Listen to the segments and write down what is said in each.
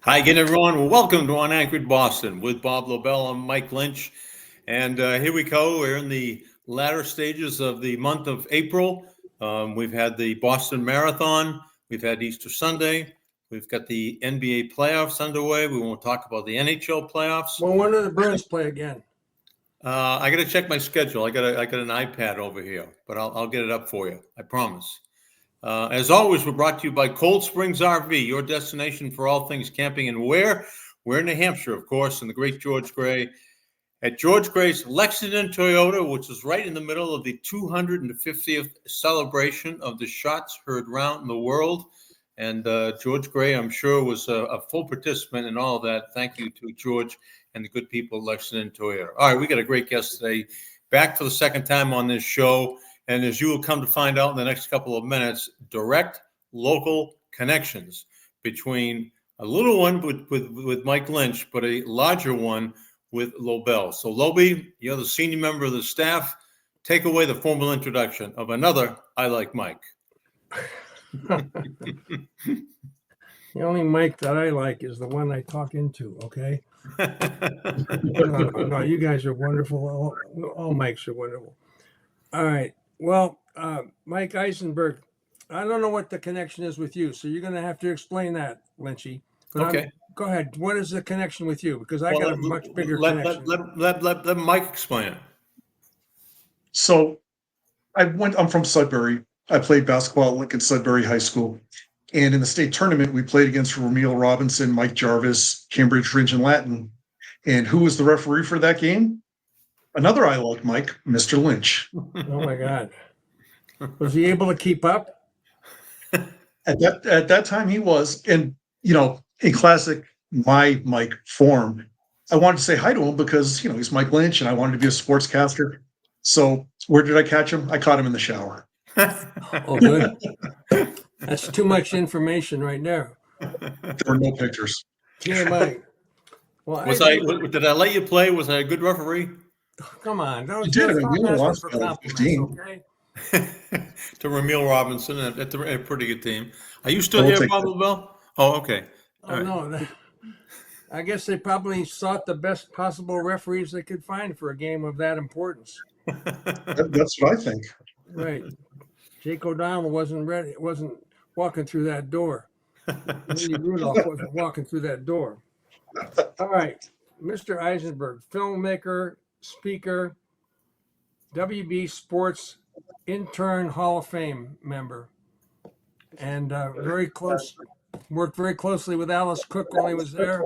Hi again, everyone. Well, welcome to Unanchored Boston with Bob Lobel. I'm Mike Lynch. And here we go. We're in the latter stages of the month of April. We've had the Boston Marathon. We've had Easter Sunday. We've got the NBA playoffs underway. We won't talk about the NHL playoffs. Well, when do the Bruins play again? I got to check my schedule. I got an iPad over here, but I'll get it up for you. I promise. As always, we're brought to you by Cold Springs RV, your destination for all things camping. And where? We're in New Hampshire, of course, in the great George Gray. At George Gray's Lexington Toyota, which is right in the middle of the 250th celebration of the shots heard round the world. And George Gray, I'm sure, was a full participant in all of that. Thank you to George and the good people at Lexington Toyota. All right, we got a great guest today, back for the second time on this show. And as you will come to find out in the next couple of minutes, direct local connections between a little one with Mike Lynch, but a larger one with Lobel. So, Lobie, you're the senior member of the staff. Take away the formal introduction of another I Like Mike. The only Mike that I like is the one I talk into, okay? No, you guys are wonderful. All Mikes are wonderful. All right. Well, Mike Isenberg, I don't know what the connection is with you, so you're going to have to explain that, Lynchy. But Okay. Go ahead. What is the connection with you? Because I got a much bigger connection. Let Mike explain it. So I'm from Sudbury. I played basketball at Lincoln Sudbury High School. And in the state tournament, we played against Ramil Robinson, Mike Jarvis, Cambridge Ridge and Latin. And who was the referee for that game? Another I Like Mike, Mr. Lynch. Oh, my God. Was he able to keep up? At that time, he was. And, in classic my Mike form, I wanted to say hi to him because, he's Mike Lynch and I wanted to be a sportscaster. So where did I catch him? I caught him in the shower. Oh, good. That's too much information right there. There were no pictures. TMI. Well, did I let you play? Was I a good referee? Come on. You did. I mean, you lost by 15. Okay? To Ramil Robinson and a pretty good team. Are you still here, Bob Lobel? Oh, okay. Oh, right. No. I guess they probably sought the best possible referees they could find for a game of that importance. That's what I think. Right. Jake O'Donnell wasn't walking through that door. Andy Rudolph wasn't walking through that door. All right. Mr. Isenberg, filmmaker, speaker, WB Sports intern Hall of Fame member, and worked very closely with Alice Cook when he was there.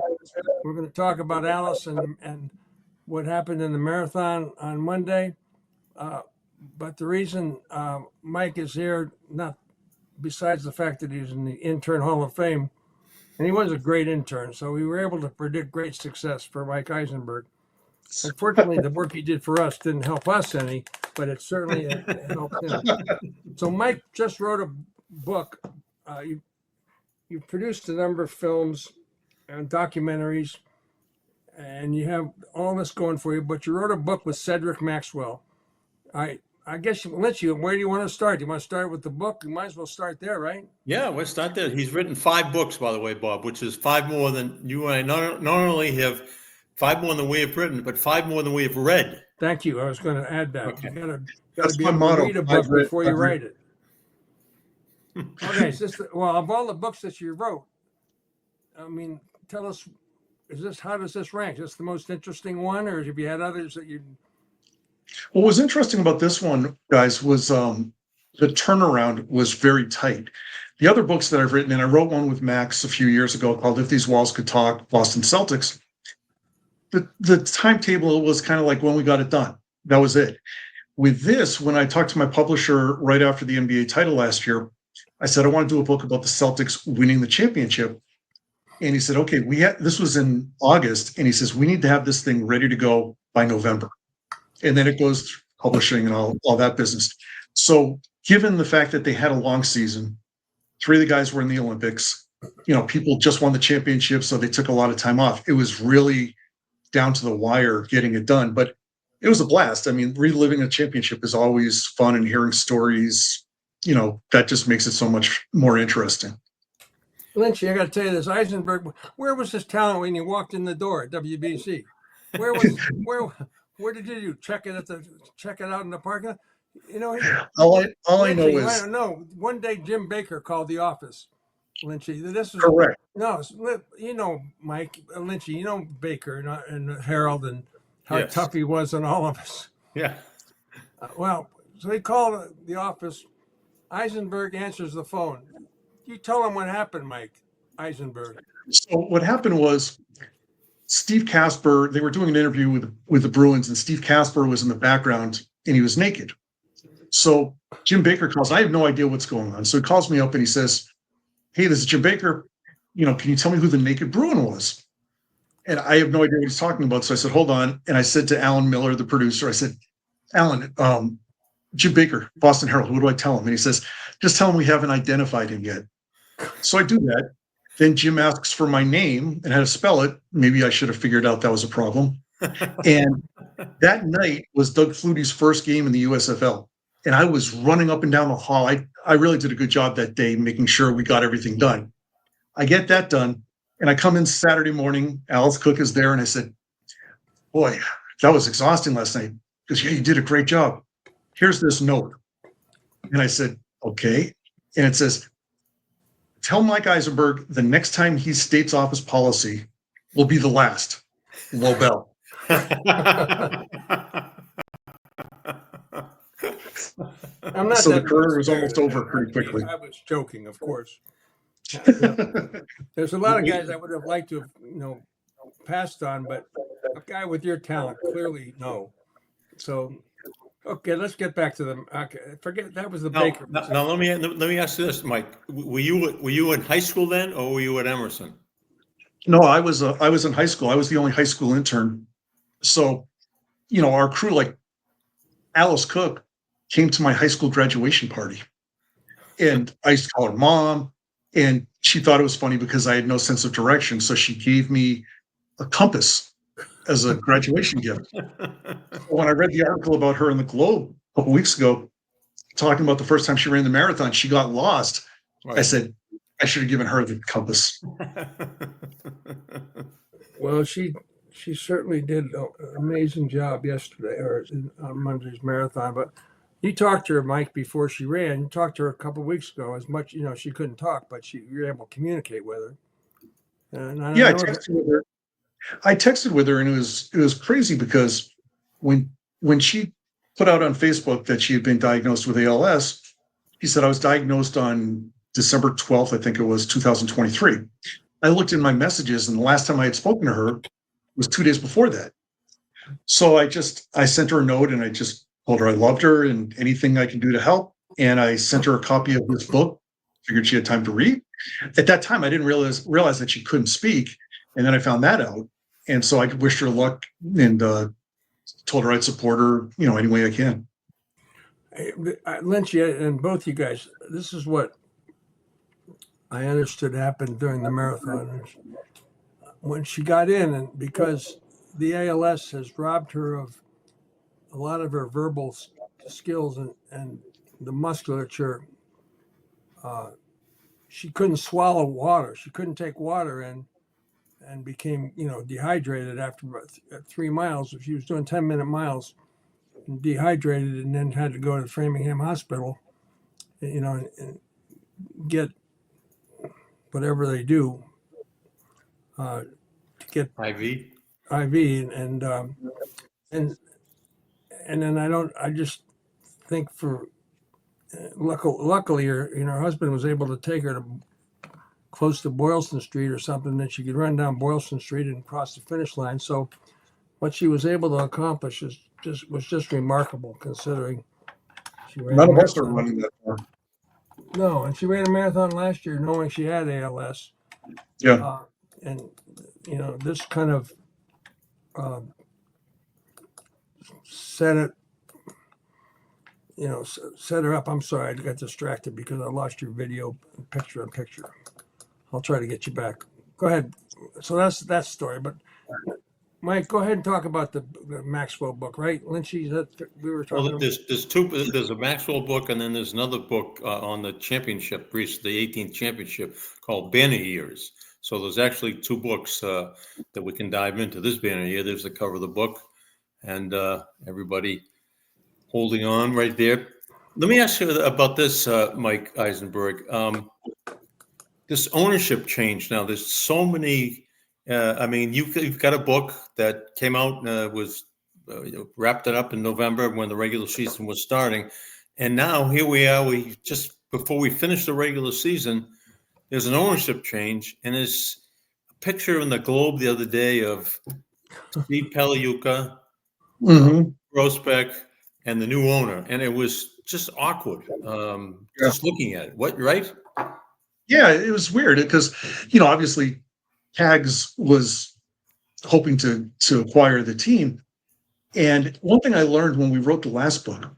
We're going to talk about Alice and what happened in the marathon on Monday. But the reason Mike is here, not besides the fact that he's in the intern Hall of Fame, and he was a great intern, so we were able to predict great success for Mike Isenberg. Unfortunately, the work he did for us didn't help us any, but it certainly helped him. So Mike just wrote a book. You produced a number of films and documentaries, and you have all this going for you, but you wrote a book with Cedric Maxwell. I guess where do you want to start? Do you want to start with the book? You might as well start there, right? Yeah, we'll start there. He's written 5 books, by the way, Bob, which is 5 more than you and I not only have 5 more than we have written, but 5 more than we have read. Thank you. I was going to add that. Okay. You got to be able to read a book before you write it. Okay, of all the books that you wrote, I mean, tell us, how does this rank? Is this the most interesting one, or have you had others that you? What was interesting about this one, guys, was the turnaround was very tight. The other books that I've written, and I wrote one with Max a few years ago called If These Walls Could Talk, Boston Celtics. The timetable was kind of like when we got it done. That was it. With this, when I talked to my publisher right after the NBA title last year, I said, I want to do a book about the Celtics winning the championship. And he said, okay, this was in August. And he says, we need to have this thing ready to go by November. And then it goes through publishing and all that business. So given the fact that they had a long season, 3 of the guys were in the Olympics, people just won the championship, so they took a lot of time off. It was really down to the wire getting it done. But it was a blast. I mean, reliving a championship is always fun, and hearing stories, that just makes it so much more interesting. Lynchy, I got to tell you this. Isenberg, where was his talent when he walked in the door at WBC? Where did you do? Check it out in the parking lot? You know, All I know Lynchy, is I don't know. One day Jim Baker called the office. Lynchy, this was correct. no, you know, Mike Lynchy, you know Baker and Harold and how Yes. tough he was on all of us. Yeah. Well, so he called the office. Isenberg answers the phone. You tell him what happened, Mike. Isenberg. So what happened was Steve Casper, they were doing an interview with the Bruins, and Steve Casper was in the background and he was naked. So Jim Baker calls. I have no idea what's going on. So he calls me up and he says, "Hey, this is Jim Baker. Can you tell me who the naked Bruin was?" And I have no idea what he's talking about. So I said, "Hold on." And I said to Alan Miller, the producer, I said, "Alan, Jim Baker, Boston Herald, what do I tell him?" And he says, "Just tell him we haven't identified him yet." So I do that. Then Jim asks for my name and how to spell it. Maybe I should have figured out that was a problem. And that night was Doug Flutie's first game in the USFL. And I was running up and down the hall. I really did a good job that day, making sure we got everything done. I get that done. And I come in Saturday morning. Alice Cook is there. And I said, "Boy, that was exhausting last night." He goes, "Yeah, you did a great job. Here's this note." And I said, "Okay." And it says, "Tell Mike Isenberg the next time he states office policy will be the last. Lobel." I'm not So the that career was despair. almost over pretty quickly. I was joking, of course. There's a lot of guys I would have liked to have, passed on, but a guy with your talent, clearly no. So, okay, let's get back to them. Okay, forget that was the Baker. Now let me ask you this, Mike. Were you in high school then, or were you at Emerson? No, I was in high school. I was the only high school intern. So, our crew, like Alice Cook, came to my high school graduation party. And I used to call her mom. And she thought it was funny because I had no sense of direction. So she gave me a compass as a graduation gift. When I read the article about her in the Globe a couple weeks ago, talking about the first time she ran the marathon, she got lost. Right. I said, I should have given her the compass. Well, she certainly did an amazing job yesterday or on Monday's marathon. But you talked to her, Mike, before she ran. You talked to her a couple of weeks ago. As much, she couldn't talk, but you were able to communicate with her. And I texted with her. I texted with her, and it was crazy because when she put out on Facebook that she had been diagnosed with ALS, she said, "I was diagnosed on December 12th, I think it was 2023. I looked in my messages, and the last time I had spoken to her was 2 days before that. So I sent her a note, and I just told her I loved her and anything I can do to help. And I sent her a copy of this book. Figured she had time to read. At that time, I didn't realize that she couldn't speak. And then I found that out. And so I wished her luck and told her I'd support her, any way I can. Lynch, and both you guys, this is what I understood happened during the marathon. When she got in, and because the ALS has robbed her of a lot of her verbal skills and the musculature, she couldn't swallow water. She couldn't take water in and became, dehydrated after about 3 miles. If she was doing 10-minute miles, dehydrated, and then had to go to the Framingham Hospital, and get whatever they do to get IV, and then I just think luckily her husband was able to take her to close to Boylston Street or something, that she could run down Boylston Street and cross the finish line. So what she was able to accomplish was just remarkable, considering she ran none of us are running that far. No, and she ran a marathon last year knowing she had ALS. Yeah. And this kind of set her up. I'm sorry, I got distracted because I lost your video picture in picture. I'll try to get you back. Go ahead. So that's that story. But Mike, go ahead and talk about the Maxwell book, right? Lynchy, that we were talking Well, about. there's two. There's a Maxwell book, and then there's another book on the championship, the 18th championship, called Banner Years. So there's actually two books that we can dive into. This banner year, there's the cover of the book, and everybody holding on right there. Let me ask you about this, Mike Isenberg. This ownership change now. There's so many. I mean, you've got a book that came out, was wrapped it up in November when the regular season was starting, and now here we are. We just before we finish the regular season, there's an ownership change, and there's a picture in the Globe the other day of Steve Paliuca, Mhm. Grossbeck, and the new owner, and it was just awkward. Just looking at it. What, right? Yeah, it was weird because, obviously Tags was hoping to acquire the team. And one thing I learned when we wrote the last book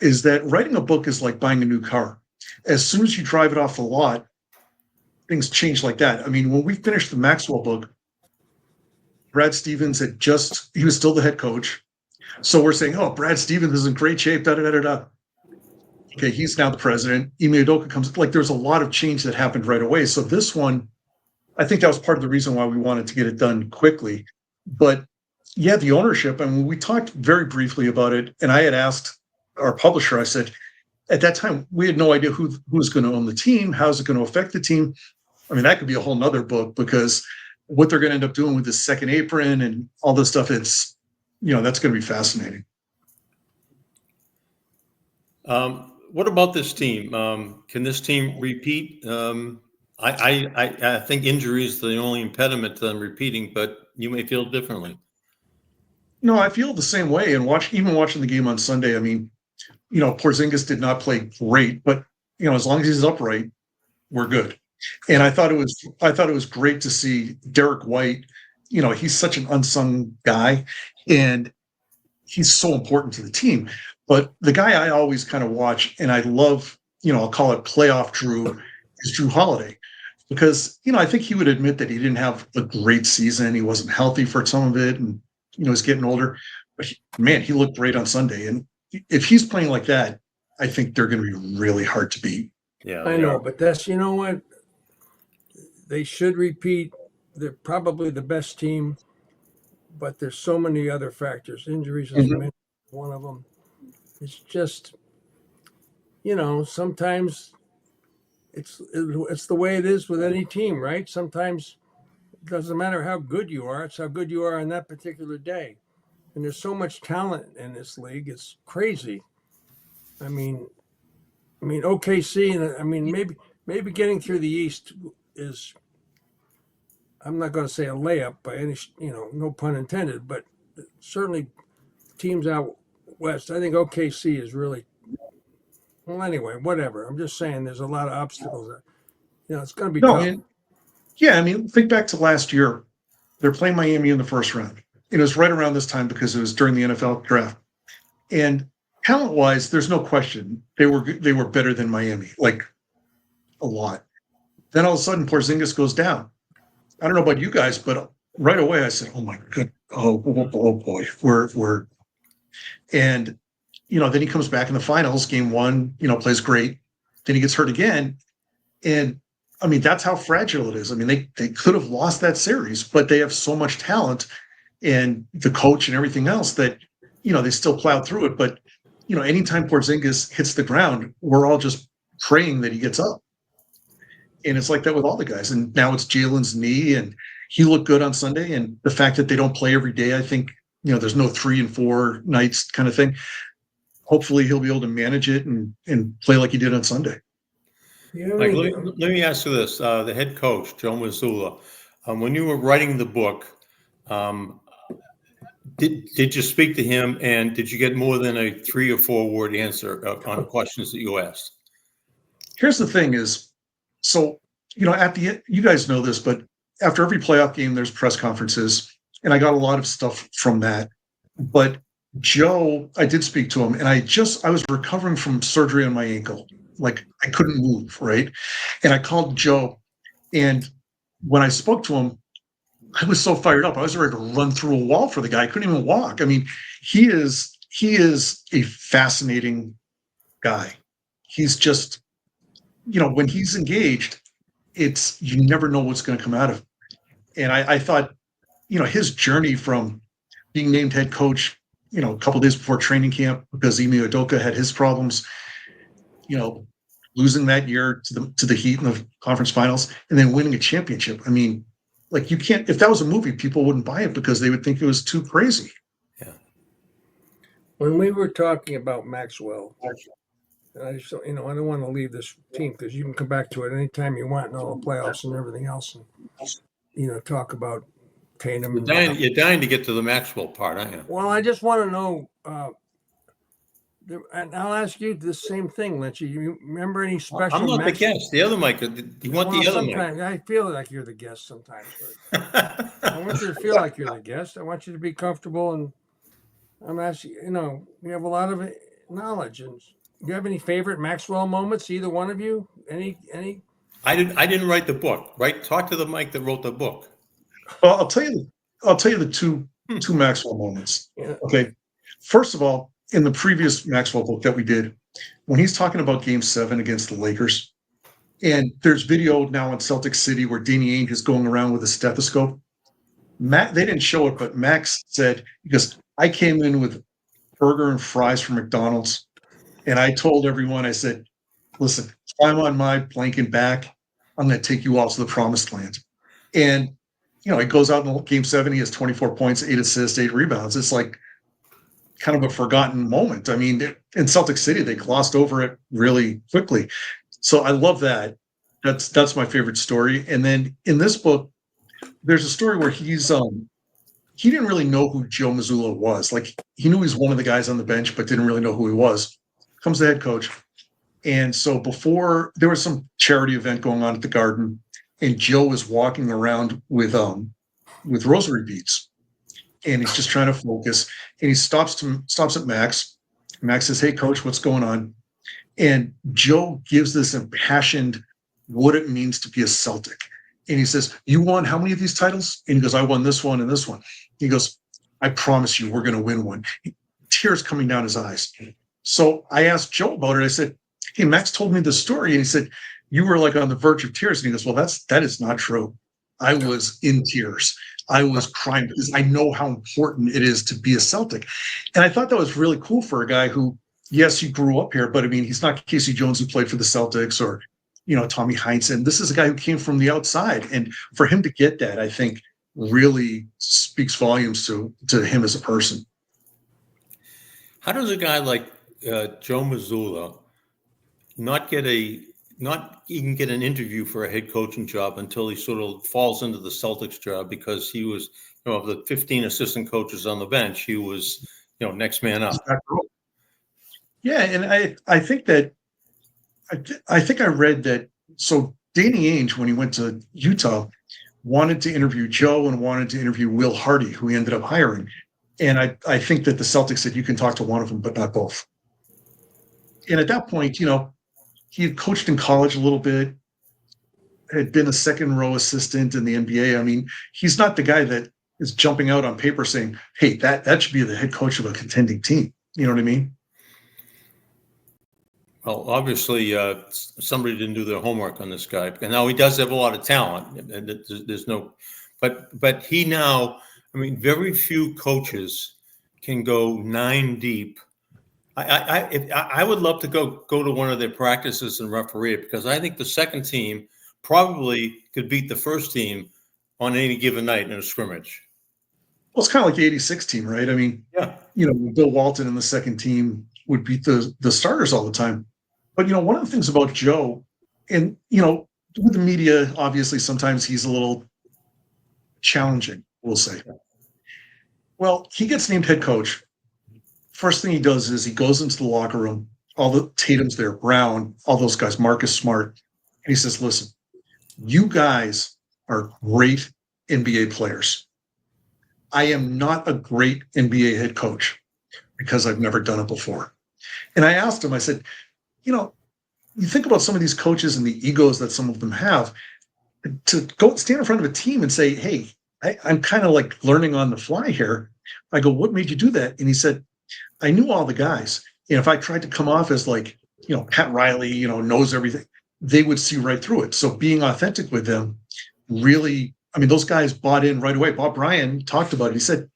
is that writing a book is like buying a new car. As soon as you drive it off the lot, things change like that. I mean, when we finished the Maxwell book, Brad Stevens he was still the head coach. So we're saying, oh, Brad Stevens is in great shape, da da da da da. Okay, he's now the president. Ime Udoka comes, like there's a lot of change that happened right away. So this one, I think that was part of the reason why we wanted to get it done quickly. But yeah, the ownership, I mean, we talked very briefly about it. And I had asked our publisher, I said, at that time, we had no idea who's going to own the team. How's it going to affect the team? I mean, that could be a whole nother book because what they're going to end up doing with this second apron and all this stuff, it's, that's going to be fascinating. What about this team? Can this team repeat? I think injury is the only impediment to them repeating, but you may feel differently. No, I feel the same way. And even watching the game on Sunday, I mean, Porzingis did not play great, but as long as he's upright, we're good. And I thought it was great to see Derek White. He's such an unsung guy, and he's so important to the team. But the guy I always kind of watch, and I love, I'll call it playoff Drew, is Jrue Holiday. Because, I think he would admit that he didn't have a great season. He wasn't healthy for some of it, and, he's getting older. But, man, he looked great on Sunday. And if he's playing like that, I think they're going to be really hard to beat. Yeah, I know, but that's, you know what? They should repeat. They're probably the best team, but there's so many other factors. Injuries is one of them. It's just, sometimes it's the way it is with any team, right? Sometimes it doesn't matter how good you are; it's how good you are on that particular day. And there's so much talent in this league; it's crazy. I mean, OKC, and I mean maybe getting through the East is. I'm not going to say a layup by any, no pun intended, but certainly teams out west. I think OKC is really well. Anyway, whatever. I'm just saying there's a lot of obstacles. It's going to be No, tough. yeah, I mean, think back to last year. They're playing Miami in the first round. It was right around this time because it was during the NFL draft. And talent-wise, there's no question they were better than Miami, like a lot. Then all of a sudden, Porzingis goes down. I don't know about you guys, but right away I said, "Oh my good, oh boy, we're," and then he comes back in the finals, game one, plays great. Then he gets hurt again, and I mean that's how fragile it is. I mean they could have lost that series, but they have so much talent and the coach and everything else that they still plowed through it. But anytime Porzingis hits the ground, we're all just praying that he gets up. And it's like that with all the guys. And now it's Jalen's knee, and he looked good on Sunday. And the fact that they don't play every day, I think, there's no 3 and 4 nights kind of thing. Hopefully he'll be able to manage it and play like he did on Sunday. Like, let me ask you this. The head coach, Joe Mazzulla, when you were writing the book, did you speak to him, and did you get more than a 3 or 4 word answer on questions that you asked? Here's the thing is, so, at the end, you guys know this, but after every playoff game, there's press conferences, and I got a lot of stuff from that. But Joe, I did speak to him, and I was recovering from surgery on my ankle. Like I couldn't move, right? And I called Joe, and when I spoke to him, I was so fired up. I was ready to run through a wall for the guy. I couldn't even walk. I mean, he is a fascinating guy. He's just, when he's engaged, you never know what's going to come out of him. And I thought, his journey from being named head coach, a couple of days before training camp because Ime Udoka had his problems, losing that year to the Heat in the conference finals, and then winning a championship. I mean, like, you can't. If that was a movie, people wouldn't buy it because they would think it was too crazy. Yeah. When we were talking about Maxwell, I just, I don't want to leave this team because you can come back to it anytime you want in all the playoffs and everything else, and talk about Tatum. You're dying to get to the Maxwell part, aren't you? Well, I just want to know, and I'll ask you the same thing, Lynch. You remember any special? I'm not the guest. The other mic. You want the other mic? Sometimes I feel like you're the guest sometimes. But I want you to feel like you're the guest. I want you to be comfortable, and I'm asking. We have a lot of knowledge. And do you have any favorite Maxwell moments? Either one of you? Any? I didn't write the book. Right? Talk to the mic that wrote the book. Well, I'll tell you the two Maxwell moments. Yeah. Okay. First of all, in the previous Maxwell book that we did, when he's talking about Game 7 against the Lakers, and there's video now in Celtic City where Danny Ainge is going around with a stethoscope. They didn't show it, but Max said, because I came in with burger and fries from McDonald's, and I told everyone, I said, listen, if I'm on my blanket back, I'm going to take you all to the promised land. And he goes out in Game 7, he has 24 points, 8 assists, 8 rebounds. It's like kind of a forgotten moment. I mean, in Celtic City, they glossed over it really quickly. So I love that. That's my favorite story. And then in this book, there's a story where he didn't really know who Joe Mazzulla was. Like, he knew he was one of the guys on the bench, but didn't really know who he was. Comes the head coach. And so before, there was some charity event going on at the Garden, and Joe was walking around with rosary beads, and he's just trying to focus. And he stops at Max. Max says, "Hey, coach, what's going on?" And Joe gives this impassioned what it means to be a Celtic. And he says, "You won how many of these titles?" And he goes, "I won this one and this one." He goes, "I promise you, we're going to win one." Tears coming down his eyes. So I asked Joe about it. I said, "Hey, Max told me the story." And he said, "You were like on the verge of tears." And he goes, "Well, that is not true. I was in tears. I was crying because I know how important it is to be a Celtic." And I thought that was really cool for a guy who, yes, he grew up here, but I mean, he's not Casey Jones who played for the Celtics or, Tommy Heinsohn. This is a guy who came from the outside. And for him to get that, I think really speaks volumes to him as a person. How does a guy like Joe Mazzulla not even get an interview for a head coaching job until he sort of falls into the Celtics job, because he was, of the 15 assistant coaches on the bench, he was, next man up. Yeah, and I think that I think I read that. So Danny Ainge, when he went to Utah, wanted to interview Joe and wanted to interview Will Hardy, who he ended up hiring. And I think that the Celtics said, "You can talk to one of them, but not both." And at that point, he had coached in college a little bit, had been a second row assistant in the NBA. I mean, he's not the guy that is jumping out on paper saying, "Hey, that should be the head coach of a contending team." You know what I mean? Well, obviously, somebody didn't do their homework on this guy. And now he does have a lot of talent, and there's no, but he now, I mean, very few coaches can go 9 deep. I would love to go to one of their practices and referee it, because I think the second team probably could beat the first team on any given night in a scrimmage. Well, it's kind of like the '86 team, right? I mean, yeah, Bill Walton and the second team would beat the starters all the time. But one of the things about Joe, and with the media, obviously sometimes he's a little challenging, we'll say. Well, he gets named head coach. First thing he does is he goes into the locker room. All the Tatum's there, Brown, all those guys, Marcus Smart, and he says, "Listen, you guys are great NBA players. I am not a great NBA head coach because I've never done it before." And I asked him, I said, you think about some of these coaches and the egos that some of them have, to go stand in front of a team and say, "Hey, I'm kind of like learning on the fly here. I go, what made you do that? And he said, I knew all the guys. And if I tried to come off as like, Pat Riley, knows everything, they would see right through it. So being authentic with them really, I mean, those guys bought in right away. Bob Bryan talked about it. He said,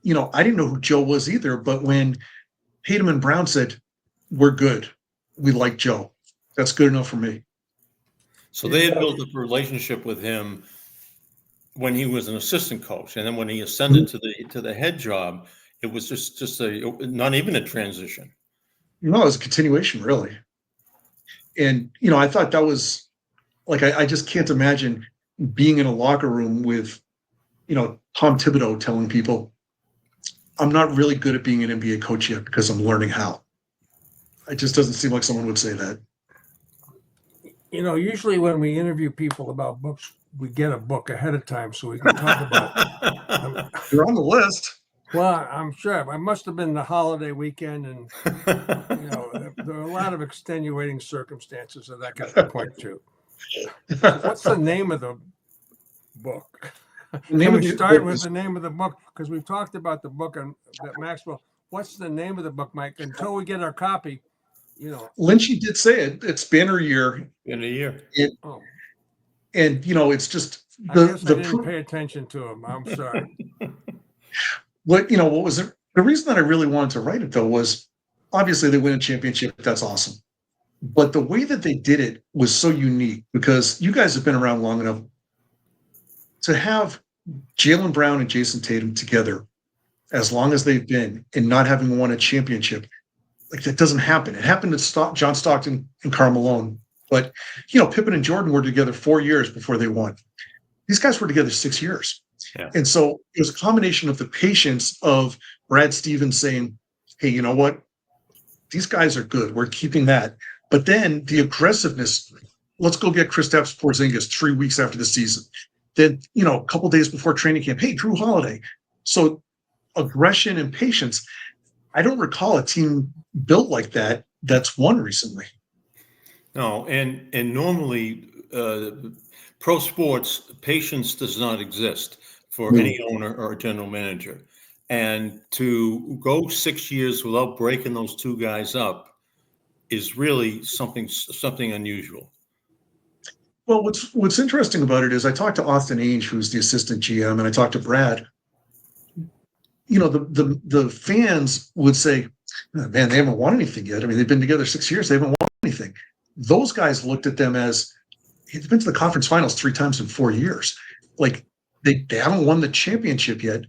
I didn't know who Joe was either, but when Tatum and Brown said, we're good, we like Joe, that's good enough for me. So they had built up a relationship with him when he was an assistant coach, and then when he ascended to the head job, it was just not even a transition. No, it was a continuation, really. And I thought that was like I just can't imagine being in a locker room with Tom Thibodeau telling people, I'm not really good at being an NBA coach yet because I'm learning how. It just doesn't seem like someone would say that. Usually when we interview people about books, we get a book ahead of time so we can talk about it. You're on the list. Well, I'm sure. I must have been the holiday weekend, and there are a lot of extenuating circumstances that I could point to. What's the name of the book? Can we start with the name of the book? Because we've talked about the book on that Maxwell. What's the name of the book, Mike? Until we get our copy, Lynch did say it. It's Banner Year. In a year. And it's just I guess I didn't pay attention to him. I'm sorry. What was it? The reason that I really wanted to write it though was obviously they win a championship. That's awesome. But the way that they did it was so unique because you guys have been around long enough to have Jaylen Brown and Jason Tatum together as long as they've been and not having won a championship. Like that doesn't happen. It happened to John Stockton and Karl Malone. But, Pippen and Jordan were together 4 years before they won. These guys were together 6 years. Yeah. And so it was a combination of the patience of Brad Stevens saying, hey, you know what? These guys are good. We're keeping that. But then the aggressiveness, let's go get Kristaps Porzingis 3 weeks after the season. Then, a couple days before training camp, hey, Drew Holiday. So aggression and patience. I don't recall a team built like that that's won recently. No, and normally pro sports, patience does not exist for any owner or general manager. And to go 6 years without breaking those two guys up is really something unusual. Well, what's interesting about it is I talked to Austin Ainge, who's the assistant GM, and I talked to Brad. The fans would say, oh, man, they haven't won anything yet. I mean, they've been together 6 years. They haven't won anything. Those guys looked at them as, they've been to the conference finals 3 times in 4 years. Like they haven't won the championship yet,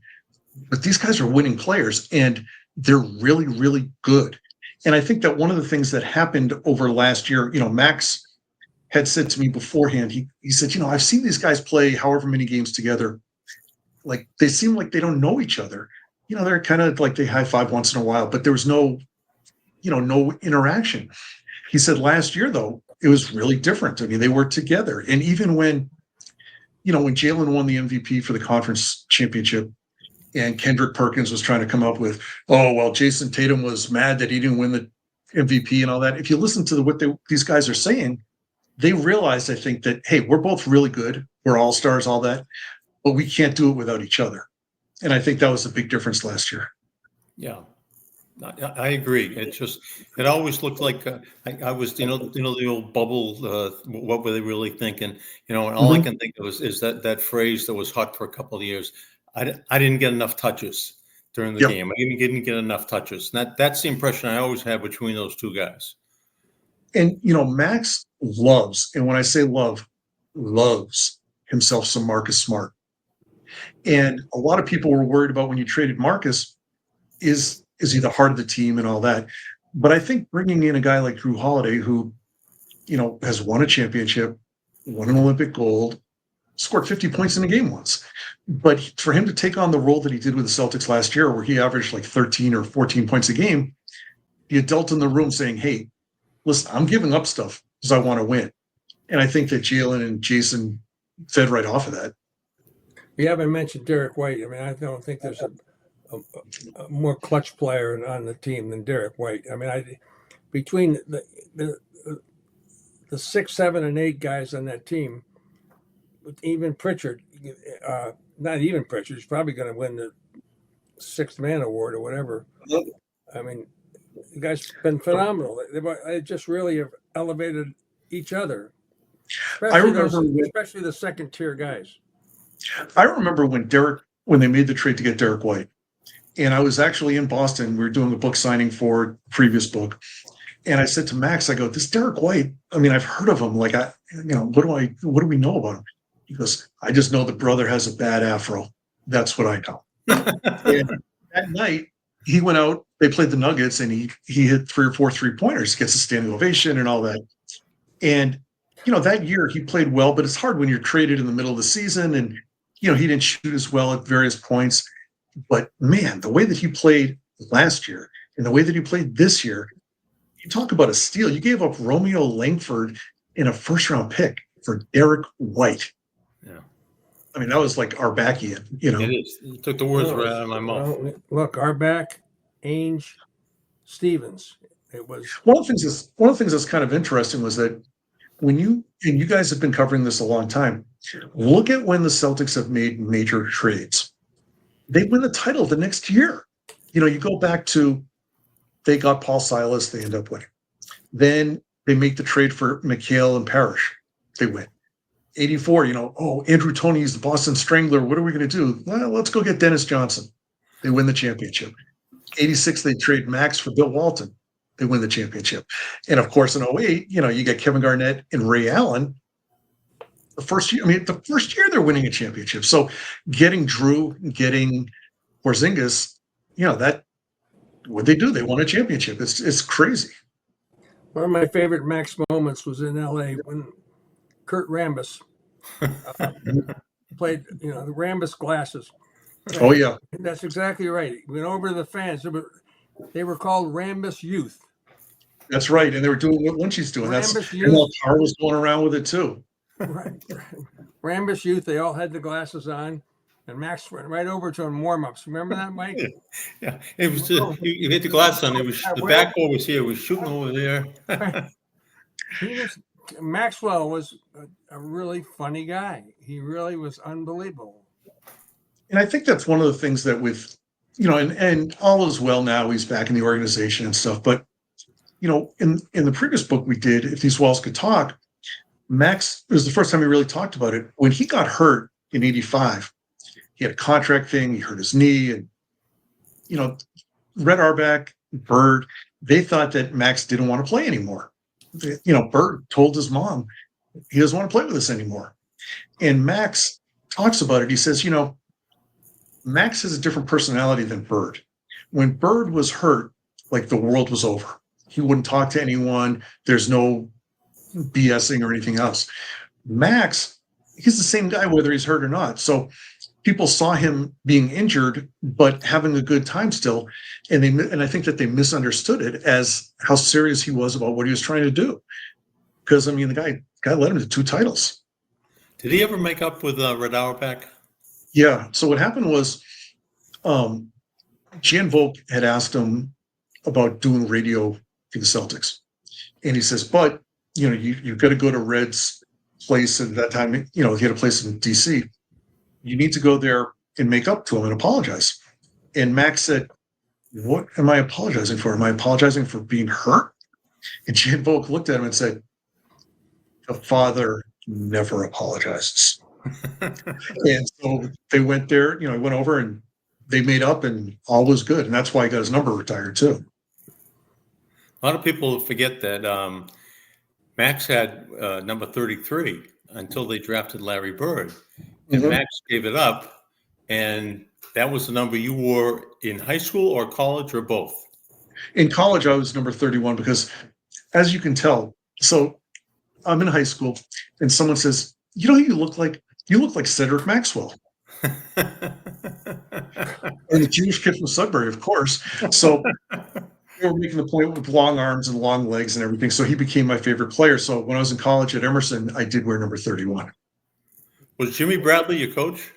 but these guys are winning players and they're really, really good. And I think that one of the things that happened over last year, Max had said to me beforehand, he said, I've seen these guys play however many games together. Like they seem like they don't know each other. They're kind of like they high five once in a while, but there was no interaction. He said last year, though, it was really different. I mean, they were together. And even when Jaylen won the MVP for the conference championship and Kendrick Perkins was trying to come up with, oh, well, Jason Tatum was mad that he didn't win the MVP and all that. If you listen to what these guys are saying, they realized, I think, that, hey, we're both really good. We're all-stars, all that, but we can't do it without each other. And I think that was a big difference last year. Yeah. I agree. It always looked like I was, the old bubble. What were they really thinking? And all I can think of is that phrase that was hot for a couple of years. I didn't get enough touches during the game. I didn't get enough touches. And that's the impression I always had between those two guys. And Max loves, and when I say loves himself some Marcus Smart. And a lot of people were worried about when you traded Marcus, is he the heart of the team and all that? But I think bringing in a guy like Drew Holiday, who, has won a championship, won an Olympic gold, scored 50 points in a game once. But for him to take on the role that he did with the Celtics last year, where he averaged like 13 or 14 points a game, the adult in the room saying, hey, listen, I'm giving up stuff because I want to win. And I think that Jaylen and Jason fed right off of that. We haven't mentioned Derek White. I mean, I don't think there's a more clutch player on the team than Derek White. I mean, between the 6, 7, and 8 guys on that team, even Pritchard, not even Pritchard. He's probably going to win the Sixth Man Award or whatever. I mean, the guy's been phenomenal. They just really have elevated each other, especially the second tier guys. I remember when they made the trade to get Derek White, and I was actually in Boston. We were doing a book signing for a previous book, and I said to Max, I go, "This Derek White. I mean, I've heard of him. Like, what do we know about him?" He goes, "I just know the brother has a bad afro. That's what I know." And that night, he went out. They played the Nuggets, and he hit 3 or 4 3-pointers, gets a standing ovation, and all that. And that year he played well, but it's hard when you're traded in the middle of the season, and he didn't shoot as well at various points. But man, the way that he played last year and the way that he played this year, you talk about a steal. You gave up Romeo Langford in a first-round pick for Derek White. Yeah. I mean, that was like Arbekian, It is. You took the words right out of my mouth. Well, look, Arbeck, Ainge, Stevens. It was one of the things that's kind of interesting was that when you guys have been covering this a long time, look at when the Celtics have made major trades. They win the title the next year. You go back to they got Paul Silas, they end up winning. Then they make the trade for McHale and Parrish. They win. 84, Andrew Toney's the Boston Strangler. What are we going to do? Well, let's go get Dennis Johnson. They win the championship. 86, they trade Max for Bill Walton. They win the championship. And of course, in 08, you get Kevin Garnett and Ray Allen. The first year they're winning a championship. So getting Drew, getting Porzingis, that what they do, they won a championship. It's crazy. One of my favorite Max moments was in LA when Kurt Rambis played, the Rambis glasses. Right? Oh yeah, that's exactly right. He went over to the fans. They were called Rambis Youth. That's right, and they were doing what Lynch's doing. Rambis Youth. And Carr was going around with it too. Right. Rambis Youth. They all had the glasses on, and Max went right over to them warm-ups. Remember that, Mike? Yeah, it was just you hit the glass on. It was the backboard was here. It was shooting over there. Maxwell was a really funny guy. He really was unbelievable. And I think that's one of the things that with, and all is well now. He's back in the organization and stuff. But, in the previous book we did, If These Walls Could Talk, Max, it was the first time he really talked about it. When he got hurt in 85, he had a contract thing. He hurt his knee. And, Red Auerbach, Bird, they thought that Max didn't want to play anymore. Bird told his mom he doesn't want to play with us anymore. And Max talks about it. He says, Max has a different personality than Bird. When Bird was hurt, like the world was over. He wouldn't talk to anyone. There's no BSing or anything else. Max, he's the same guy whether he's hurt or not. So people saw him being injured but having a good time still, and I think that they misunderstood it as how serious he was about what he was trying to do. Because the guy led him to 2 titles. Did he ever make up with Red Auerbach? Yeah. So what happened was, Jan Volk had asked him about doing radio for the Celtics, and he says, "But you've got to go to Red's place at that time. He had a place in DC. You need to go there and make up to him and apologize." And Max said, "What am I apologizing for? Am I apologizing for being hurt?" And Jan Volk looked at him and said, "The father never apologizes." And so they went there, went over and they made up and all was good. And that's why he got his number retired too. A lot of people forget that Max had number 33 until they drafted Larry Bird. And Max gave it up. And that was the number you wore in high school or college or both? In college, I was number 31 because, as you can tell, so I'm in high school and someone says, "You know who you look like? You look like Cedric Maxwell." And the Jewish kid from Sudbury, of course. So they were making the point with long arms and long legs and everything. So he became my favorite player. So when I was in college at Emerson, I did wear number 31. Was Jimmy Bradley your coach?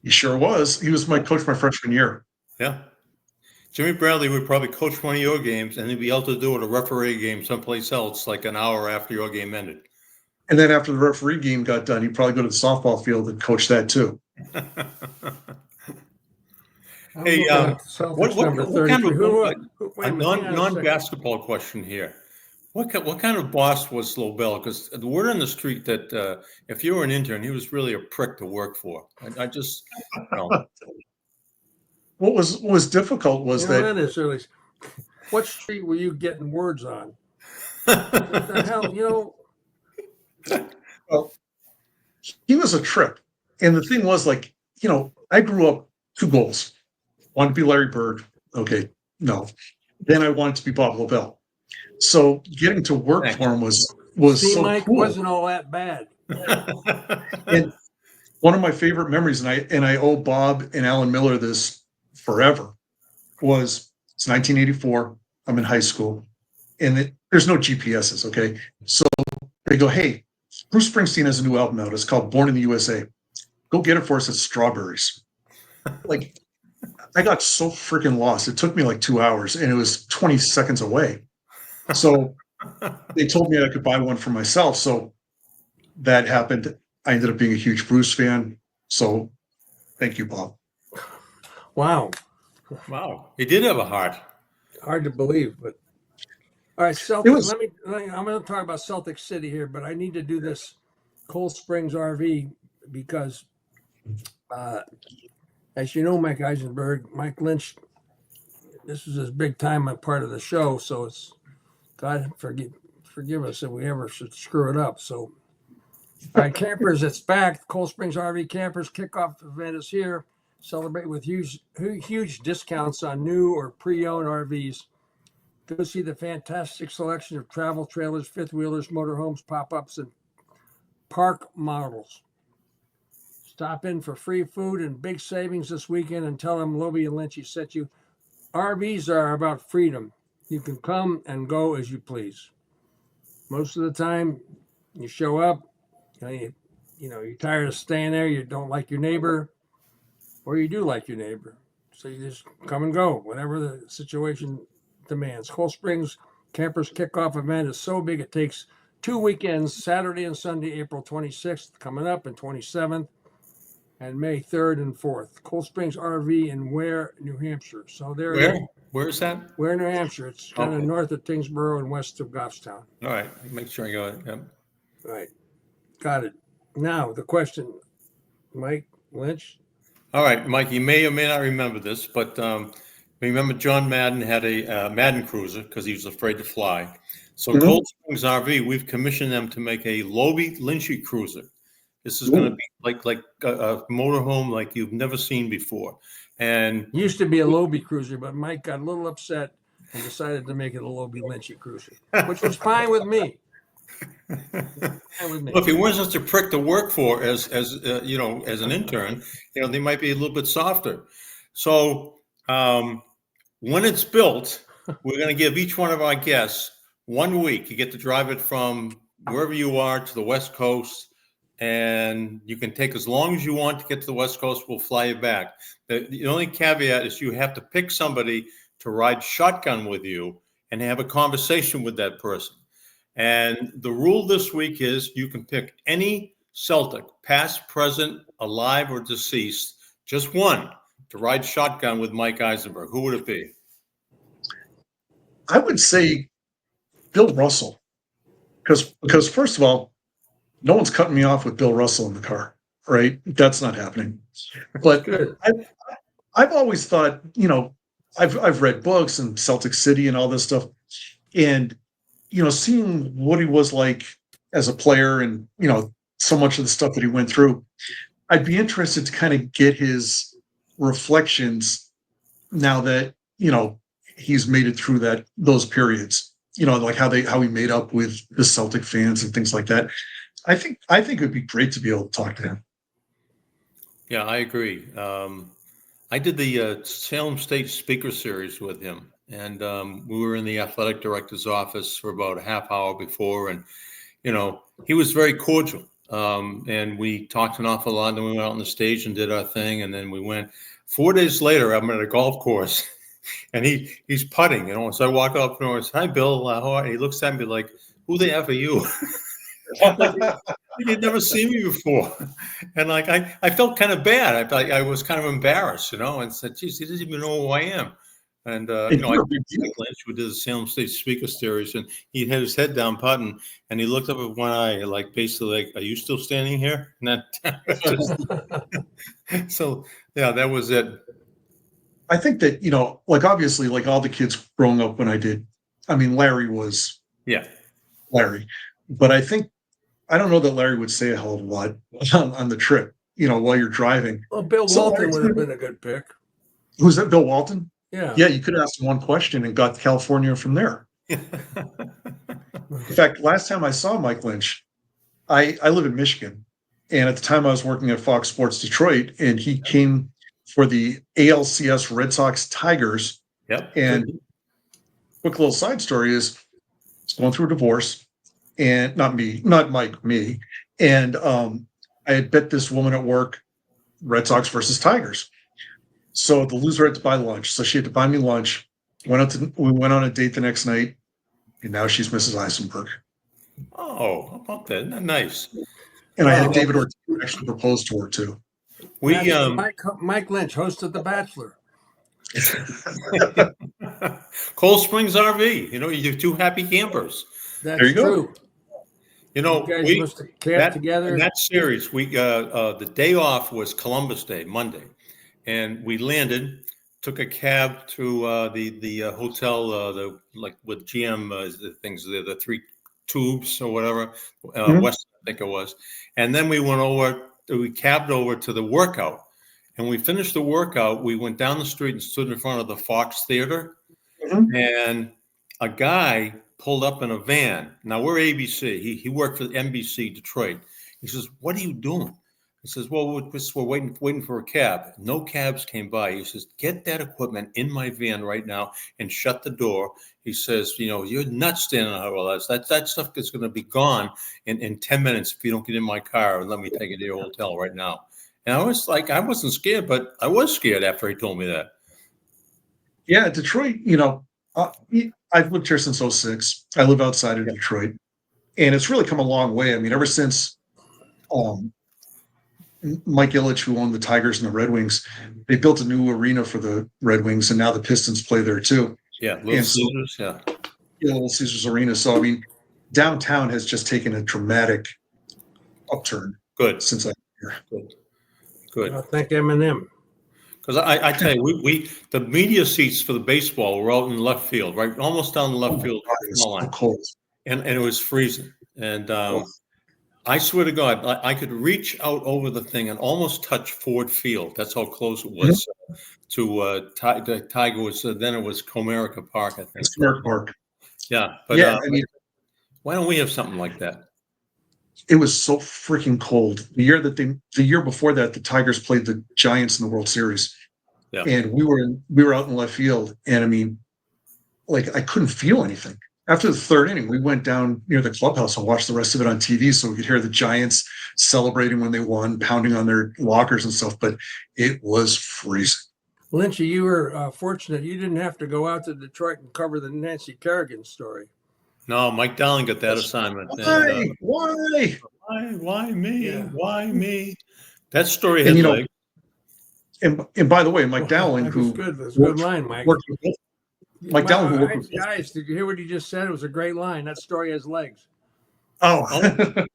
He sure was. He was my coach my freshman year. Yeah. Jimmy Bradley would probably coach one of your games and he'd be able to do it a referee game someplace else like an hour after your game ended. And then after the referee game got done, he'd probably go to the softball field and coach that too. Hey, what number kind 33. of Wait a a minute, hang on a second. non-basketball question here? What kind of boss was Lobel? Because the word on the street that if you were an intern, he was really a prick to work for. I just, you know. What was difficult was that is really. What street were you getting words on? What the hell, Well, he was a trip. And the thing was, like, I grew up 2 goals. Wanted to be Larry Bird. Okay, no. Then I wanted to be Bob Lobel. So getting to work for him was See, so Mike, cool. wasn't all that bad. And one of my favorite memories, and I owe Bob and Alan Miller this forever, was it's 1984. I'm in high school, and there's no GPSs. Okay, so they go, "Hey, Bruce Springsteen has a new album out. It's called Born in the USA. Go get it for us at Strawberries." Like, I got so freaking lost. It took me like 2 hours, and it was 20 seconds away. So they told me I could buy one for myself. So that happened. I ended up being a huge Bruce fan. So thank you, Bob. Wow. He did have a heart. Hard to believe, but all right, Celtics. I'm going to talk about Celtic City here, but I need to do this Cold Springs RV because, as you know, Mike Isenberg, Mike Lynch, this is his big time part of the show, so it's God forgive us if we ever should screw it up. So, all right, campers, it's back. Cold Springs RV Campers kickoff event is here. Celebrate with huge discounts on new or pre-owned RVs. Go see the fantastic selection of travel trailers, fifth wheelers, motorhomes, pop-ups, and park models. Stop in for free food and big savings this weekend and tell them Lobel and Lynch sent you. RVs are about freedom. You can come and go as you please. Most of the time, you show up, you're tired of staying there, you don't like your neighbor, or you do like your neighbor. So you just come and go, whatever the situation demands. Cold Springs Campers Kickoff event is so big it takes 2 weekends, Saturday and Sunday, April 26th, coming up, and 27th, and May 3rd and 4th. Cold Springs RV in Ware, New Hampshire. So Where is that? Ware, New Hampshire. It's kind of north of Tingsboro and west of Goffstown. All right, make sure I go. Yep. Right, got it. Now the question, Mike Lynch. All right, Mike, you may or may not remember this, but remember John Madden had a Madden cruiser because he was afraid to fly. So Cold Springs RV, we've commissioned them to make a Lobel Lynchy cruiser. This is going to be like a motorhome like you've never seen before. And used to be a Lobel cruiser, but Mike got a little upset and decided to make it a Lobel Lynchy cruiser, which was fine with me. If he wasn't such a prick to work for as as an intern, they might be a little bit softer. So when it's built, we're going to give each one of our guests 1 week. You get to drive it from wherever you are to the West Coast, and you can take as long as you want to get to the West Coast. We'll fly you back. The only caveat is you have to pick somebody to ride shotgun with you and have a conversation with that person. And the rule this week is you can pick any Celtic, past, present, alive, or deceased, just one, to ride shotgun with Mike Isenberg. Who would it be? I would say Bill Russell, because first of all, no one's cutting me off with Bill Russell in the car, right? That's not happening. But I've always thought, I've read books and Celtic City and all this stuff, and seeing what he was like as a player and so much of the stuff that he went through, I'd be interested to kind of get his reflections now that he's made it through those periods. Like how he made up with the Celtic fans and things like that. I think it would be great to be able to talk to him. Yeah, I agree. I did the Salem State Speaker Series with him. And we were in the athletic director's office for about a half hour before. And, he was very cordial. And we talked an awful lot. And then we went out on the stage and did our thing. And then we went 4 days later, I'm at a golf course and he's putting, So I walk up and I said, "Hi, Bill. How are you?" He looks at me like, "Who the F are you?" He'd never seen me before. And like, I felt kind of bad. I felt like I was kind of embarrassed, and said, geez, he doesn't even know who I am. And, I did Lynch, who did the Salem State Speaker Series, and he had his head down putting, and he looked up at one eye, like basically like, are you still standing here? And so, yeah, that was it. I think that, like obviously, like all the kids growing up when I did, I mean, Larry was Larry. But I don't know that Larry would say a hell of a lot on the trip, while you're driving. Well, Bill Walton would have been a good pick. Who's that, Bill Walton? Yeah. Yeah, you could ask him one question and got to California from there. In fact, last time I saw Mike Lynch, I live in Michigan. And at the time I was working at Fox Sports Detroit, and he came for the ALCS Red Sox Tigers. Yep. And quick little side story is he's going through a divorce, and not Mike, me. And I had bet this woman at work, Red Sox versus Tigers. So the loser had to buy lunch. So she had to buy me lunch. We went on a date the next night, and now she's Mrs. Isenberg. Oh, how about that? Nice. And I had David Ortiz actually propose to her too. Mike Lynch, host of The Bachelor. Cold Springs RV. You do two happy campers. That's there you true. go. You guys must have camped together. In that series, the day off was Columbus Day, Monday, and we landed, took a cab to the hotel, with GM the things, the three tubes or whatever, West, I think it was, and then we cabbed over to the workout, and we finished the workout. We went down the street and stood in front of the Fox Theater, and a guy pulled up in a van. Now we're ABC. He worked for NBC Detroit. He says, "What are you doing?" He says, "Well, we're waiting for a cab." No cabs came by. He says, "Get that equipment in my van right now and shut the door." He says, "You're not standing on all that. That stuff is going to be gone in 10 minutes if you don't get in my car and let me take you to your hotel right now." And I was like, I wasn't scared, but I was scared after he told me that. Yeah, Detroit, I've lived here since 2006. I live outside of Detroit, and it's really come a long way. I mean, ever since Mike Ilitch, who owned the Tigers and the Red Wings, they built a new arena for the Red Wings, and now the Pistons play there too. Yeah, Little Caesars, Little Caesars Arena. So, I mean, downtown has just taken a dramatic upturn. Good. Since I'm here. Good. Well, thank Eminem. Because I tell you, we the media seats for the baseball were out in left field, right, almost down the left field line, so cold, and it was freezing. And I swear to God, I could reach out over the thing and almost touch Ford Field. That's how close it was to Tiger. Was then it was Comerica Park, I think. It's Comerica Park. Yeah, but I mean, why don't we have something like that? It was so freaking cold. The year before that, the Tigers played the Giants in the World Series, and we were out in left field, and I mean, like I couldn't feel anything. After the third inning, we went down near the clubhouse and watched the rest of it on TV, so we could hear the Giants celebrating when they won, pounding on their lockers and stuff. But it was freezing. Lynchy, you were fortunate; you didn't have to go out to Detroit and cover the Nancy Kerrigan story. No, Mike Dowling got that assignment. Why me? Yeah. Why me? That story had legs. And by the way, Mike Dowling, who good. That's a good line, Mike. Mike Dowling, who worked guys, did you hear what he just said? It was a great line. That story has legs. Mike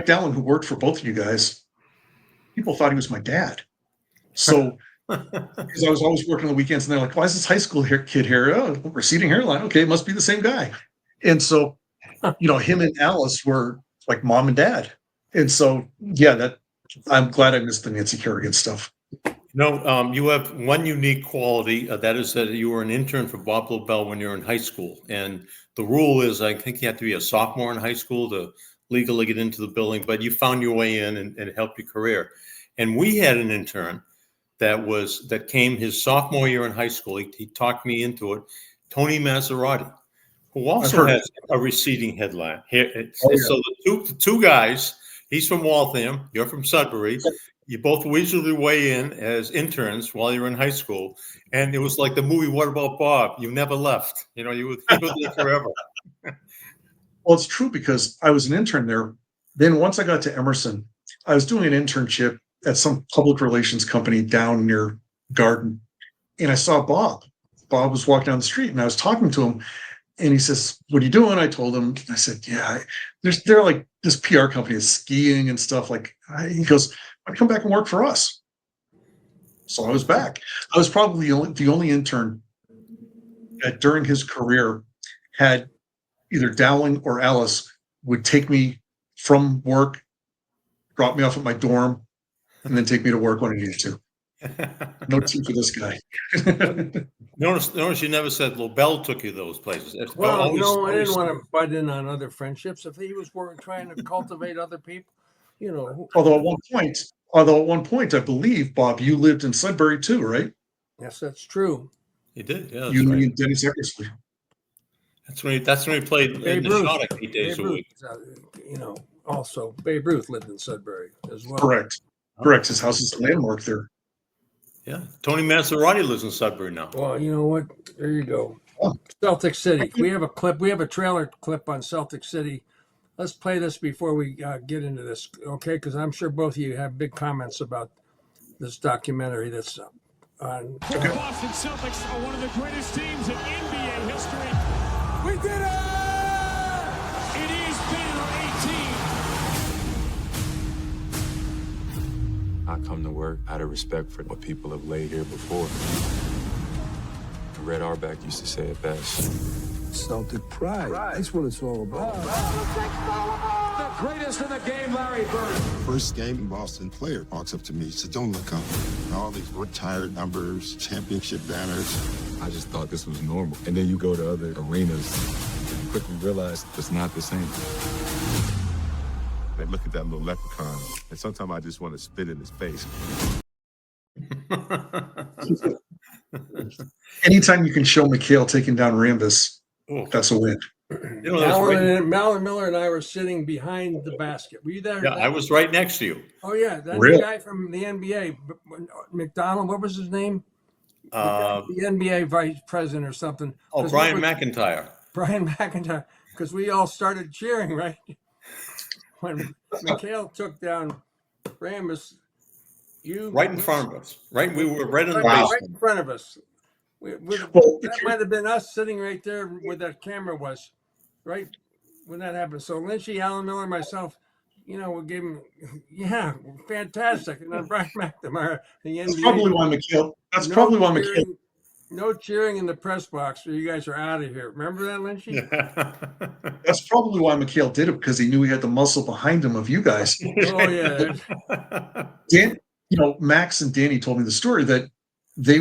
Dowling, who worked for both of you guys, people thought he was my dad. So, because I was always working on the weekends, and they're like, "Why is this high school kid here? Oh, receding hairline. Okay, it must be the same guy." And so, him and Alice were like mom and dad. And so, I'm glad I missed the Nancy Kerrigan stuff. You have one unique quality, that is that you were an intern for Bob Lobel when you were in high school. And the rule is, I think you have to be a sophomore in high school to legally get into the building, but you found your way in and it helped your career. And we had an intern that came his sophomore year in high school. He talked me into it, Tony Maserati, who also has a receding headline. So the two guys, he's from Waltham, you're from Sudbury. You both weaseled your way in as interns while you were in high school. And it was like the movie, What About Bob? You never left. You were there forever. Well, it's true because I was an intern there. Then once I got to Emerson, I was doing an internship at some public relations company down near Garden. And I saw Bob. Bob was walking down the street and I was talking to him. And he says, "What are you doing?" I told him, I said, "Yeah, they're like this PR company is skiing and stuff." He goes, "Why don't you come back and work for us?" So I was back. I was probably the only intern that during his career had either Dowling or Alice would take me from work, drop me off at my dorm, and then take me to work when I needed to. No tea for this guy. Notice you never said Lobel took you those places. Well, I didn't want to butt in on other friendships. If he was trying to cultivate other people, Although at one point, I believe, Bob, you lived in Sudbury too, right? Yes, that's true. He did. Yeah, that's You right. and Dennis Eckersley. That's when he played in the shot 8 days a week. Also Babe Ruth lived in Sudbury as well. Correct. His house is a landmark there. Yeah, Tony Masserati lives in Sudbury now. Well, you know what? There you go. Oh. Celtic City. We have a clip. We have a trailer clip on Celtic City. Let's play this before we get into this, okay? Because I'm sure both of you have big comments about this documentary that's on. The Boston Celtics are one of the greatest teams in NBA history. We did it! It is banner 18. I come to work out of respect for what people have laid here before. Red Auerbach used to say it best. Celtic pride. That's what it's all about. The greatest in the game, Larry Bird. First game in Boston, player walks up to me, he said, "Don't look up." And all these retired numbers, championship banners. I just thought this was normal. And then you go to other arenas and you quickly realize it's not the same. They look at that little leprechaun, and sometimes I just want to spit in his face. Anytime you can show McHale taking down Rambus, that's a win. Malin Miller and I were sitting behind the basket. Were you there? Yeah, I was right next to you. Oh yeah, that's Really? the guy from the NBA, McDonald. What was his name? Uh, The NBA vice president or something. oh, Brian McIntyre. Brian McIntyre, because we all started cheering, right? When McHale took down Rambus, Right in front of us. Right, we were right in the right basement. in front of us. Well, That might have been us sitting right there where that camera was, right when that happened. So Lynchy, Alan Miller, myself, we gave him, fantastic. And then Brian McNamara, the NBA. That's probably why McHale. McHale. No cheering in the press box, or you guys are out of here. Remember that, Lynchy? That's probably why McHale did it, because he knew he had the muscle behind him of you guys. Oh yeah. Dan, Max and Danny told me the story that they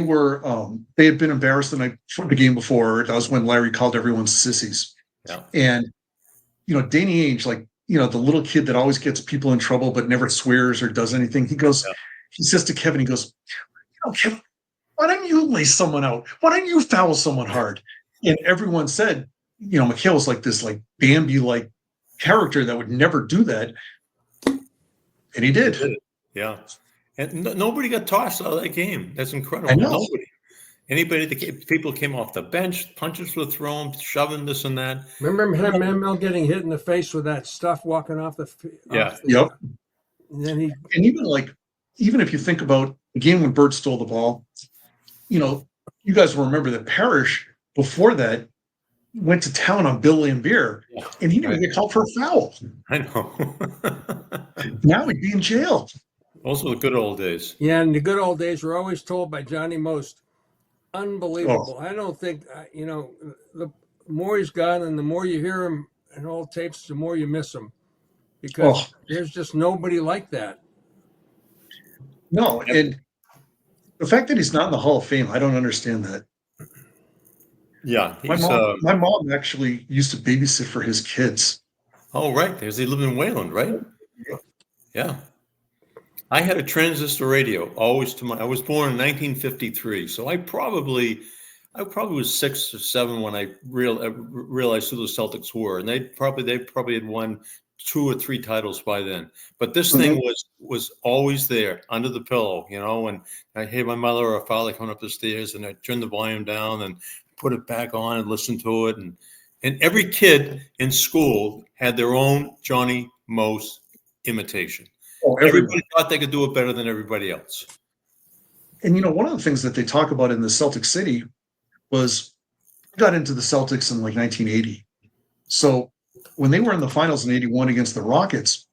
had been embarrassed the night before the game before. That was when Larry called everyone sissies. Yeah. And, Danny Ainge, the little kid that always gets people in trouble but never swears or does anything. He says to Kevin, he goes, Kevin, why don't you lay someone out? Why don't you foul someone hard? And everyone said, McHale was like this, Bambi-like character that would never do that. And he did. Yeah. And nobody got tossed out of that game. That's incredible. I know. Nobody. People came off the bench, punches were thrown, shoving this and that. Remember Mel getting hit in the face with that stuff walking off the Yep. And then even if you think about the game when Bird stole the ball, you guys will remember that Parrish before that went to town on Bill Lambier, and he didn't get called for a foul. I know. Now he'd be in jail. Those were the good old days. Yeah, and the good old days were always told by Johnny Most. Unbelievable. I don't think, the more he's gone and the more you hear him in old tapes, the more you miss him. Because there's just nobody like that. No, and the fact that he's not in the Hall of Fame, I don't understand that. Yeah. My mom actually used to babysit for his kids. Oh, right. Because he lived in Wayland, right? Yeah. I had a transistor radio always I was born in 1953, so I probably was 6 or 7 when I realized who the Celtics were, and they probably had won 2 or 3 titles by then. But this thing was always there under the pillow, and I hear my mother or father coming up the stairs, and I turn the volume down and put it back on and listen to it, and And every kid in school had their own Johnny Most imitation. Oh, everyone. Everybody thought they could do it better than everybody else. And one of the things that they talk about in the Celtic City was got into the Celtics in like 1980. So when they were in the finals in 81 against the Rockets,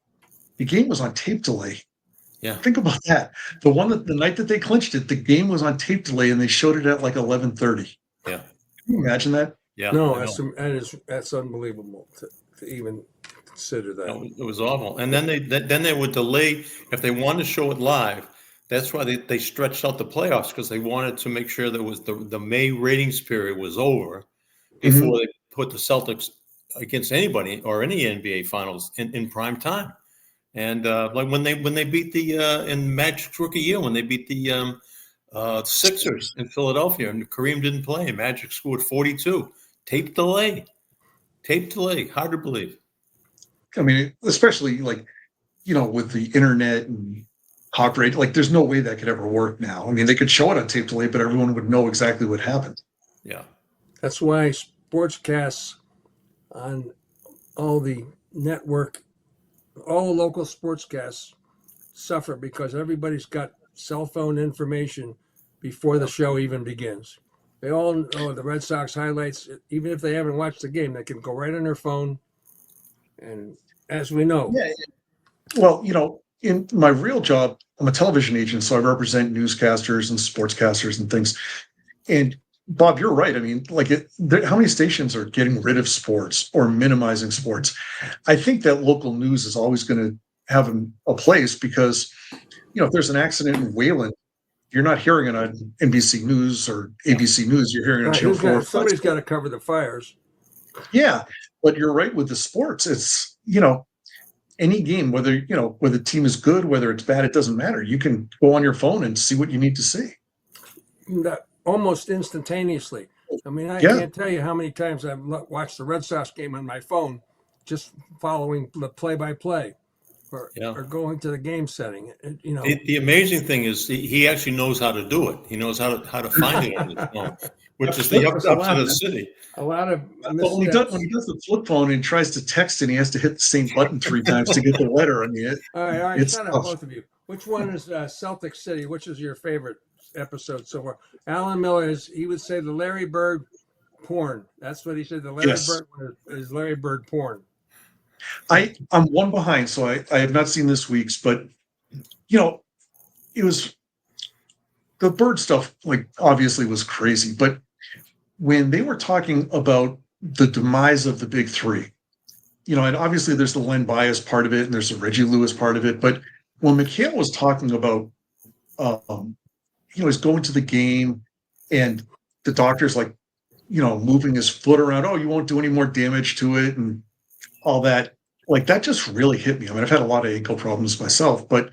the game was on tape delay. Yeah. Think about that. The night that they clinched it, the game was on tape delay and they showed it at like 11:30. Yeah. Can you imagine that? Yeah. No, that's unbelievable to even consider that. It was awful. And then they would delay if they wanted to show it live. That's why they stretched out the playoffs, because they wanted to make sure there was the May ratings period was over before they put the Celtics against anybody or any NBA finals in prime time. And like when they beat the in Magic's rookie year, when they beat the Sixers in Philadelphia, and Kareem didn't play, Magic scored 42. Tape delay. Hard to believe. I mean, especially like, with the internet and copyright, like there's no way that could ever work now. I mean, they could show it on tape delay, but everyone would know exactly what happened. Yeah. That's why sportscasts on all the network, all the local sportscasts suffer because everybody's got cell phone information before the show even begins. They all know the Red Sox highlights. Even if they haven't watched the game, they can go right on their phone. And as we know. Yeah. Well, in my real job, I'm a television agent, so I represent newscasters and sportscasters and things. And Bob, you're right. I mean, like, how many stations are getting rid of sports or minimizing sports? I think that local news is always going to have a place because, if there's an accident in Wayland, you're not hearing it on NBC News or ABC News. You're hearing it on Channel 4. Somebody's got to cover the fires. Yeah, but you're right with the sports. It's, any game, whether the team is good, whether it's bad, it doesn't matter. You can go on your phone and see what you need to see. Almost instantaneously. I mean, I can't tell you how many times I've watched the Red Sox game on my phone, just following the play-by-play, or going to the game setting. The amazing thing is he actually knows how to do it. He knows how to find it on his phone, which is the upside of the city. A lot of when he does the flip phone and tries to text, and he has to hit the same button 3 times to get the letter on the. All right, shut up, both of you. Which one is Celtic City? Which is your favorite episode so far? Alan Miller he would say the Larry Bird porn. That's what he said. The Larry Bird one is Larry Bird porn. I'm one behind, so I have not seen this week's, but it was the Bird stuff. Like, obviously was crazy, but when they were talking about the demise of the big three, and obviously there's the Len Bias part of it, and there's the Reggie Lewis part of it, but when McHale was talking about, he's going to the game, and the doctor's like, moving his foot around. Oh, you won't do any more damage to it, and all that. Like, that just really hit me. I mean, I've had a lot of ankle problems myself, but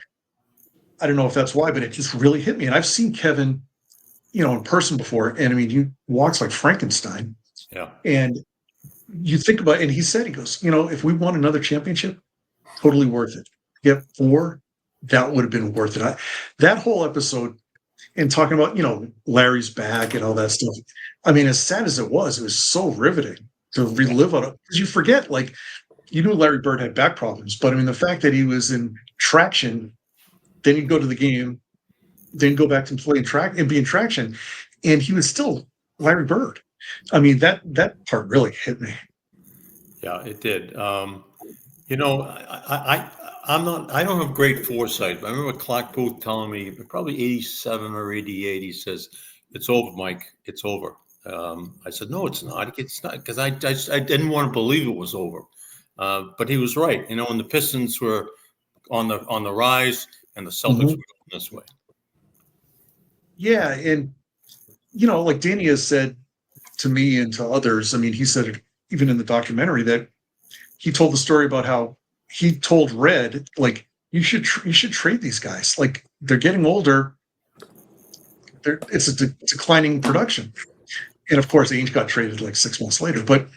I don't know if that's why, but it just really hit me. And I've seen Kevin, in person before, and I mean, he walks like Frankenstein. Yeah. And you think about, and he goes, if we won another championship, totally worth it. Get 4, that would have been worth it. That whole episode, and talking about, Larry's back and all that stuff. I mean, as sad as it was so riveting to relive on it. Because you forget, like, you knew Larry Bird had back problems, but I mean, the fact that he was in traction, then he'd go to the game, then go back to play and be in traction, and he was still Larry Bird. I mean, that part really hit me. Yeah, it did. I don't have great foresight. I remember Clark Booth telling me probably 87 or 88. He says, "It's over, Mike. It's over." I said, "No, it's not. It's not," because I didn't want to believe it was over. But he was right. And the Pistons were on the rise, and the Celtics were going this way. Yeah, and like Danny has said to me and to others. I mean, he said it even in the documentary that he told the story about how he told Red, like, you should trade these guys. Like, they're getting older. It's a declining production. And of course, Ainge got traded like 6 months later. But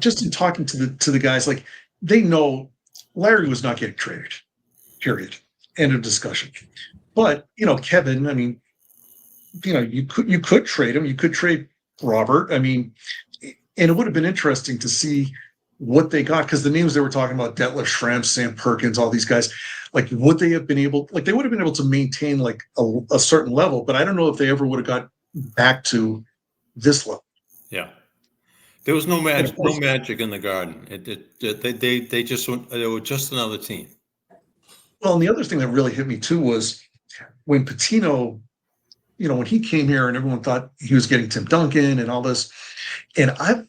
just in talking to the guys, like, they know Larry was not getting traded. Period. End of discussion. But Kevin, I mean, you could trade him. You could trade Robert. I mean, And it would have been interesting to see what they got, because the names they were talking about, Detlef Schrempf, Sam Perkins, all these guys, like would they have been able, like they would have been able to maintain like a certain level, but I don't know if they ever would have got back to this level. Yeah. There was no magic in the Garden. They were just another team. Well, and the other thing that really hit me too was when Pitino, when he came here and everyone thought he was getting Tim Duncan and all this, and I'm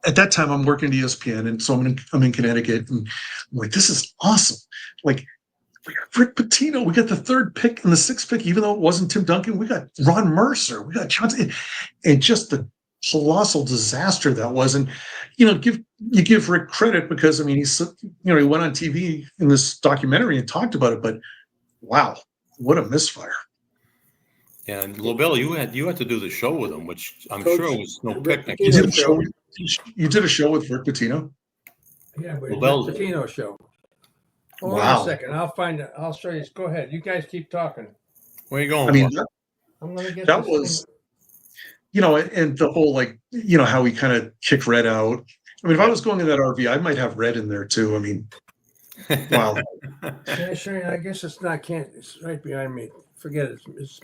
at that time I'm working at ESPN, and so I'm in Connecticut, and I'm like, this is awesome. Like, we got Rick Pitino, we got the 3rd pick and the 6th pick, even though it wasn't Tim Duncan, we got Ron Mercer, we got Johnson, and just the colossal disaster that was. And you give Rick credit because he's he went on TV in this documentary and talked about it, but wow, what a misfire. Yeah, and Lobel, you had to do the show with him, which I'm Coach, sure was no picnic. You did a show with Rick Pitino? Yeah, but Lobel's it's a Pitino show. Hold Wow. on a second. I'll find it. I'll show you. Go ahead. You guys keep talking. Where are you going? I mean, I'm going to get that this was, thing. and the whole, how he kind of kicked Red out. I mean, if I was going in that RV, I might have Red in there too. I mean, wow. Yeah, sure. I guess it's not, it's right behind me. Forget it. It's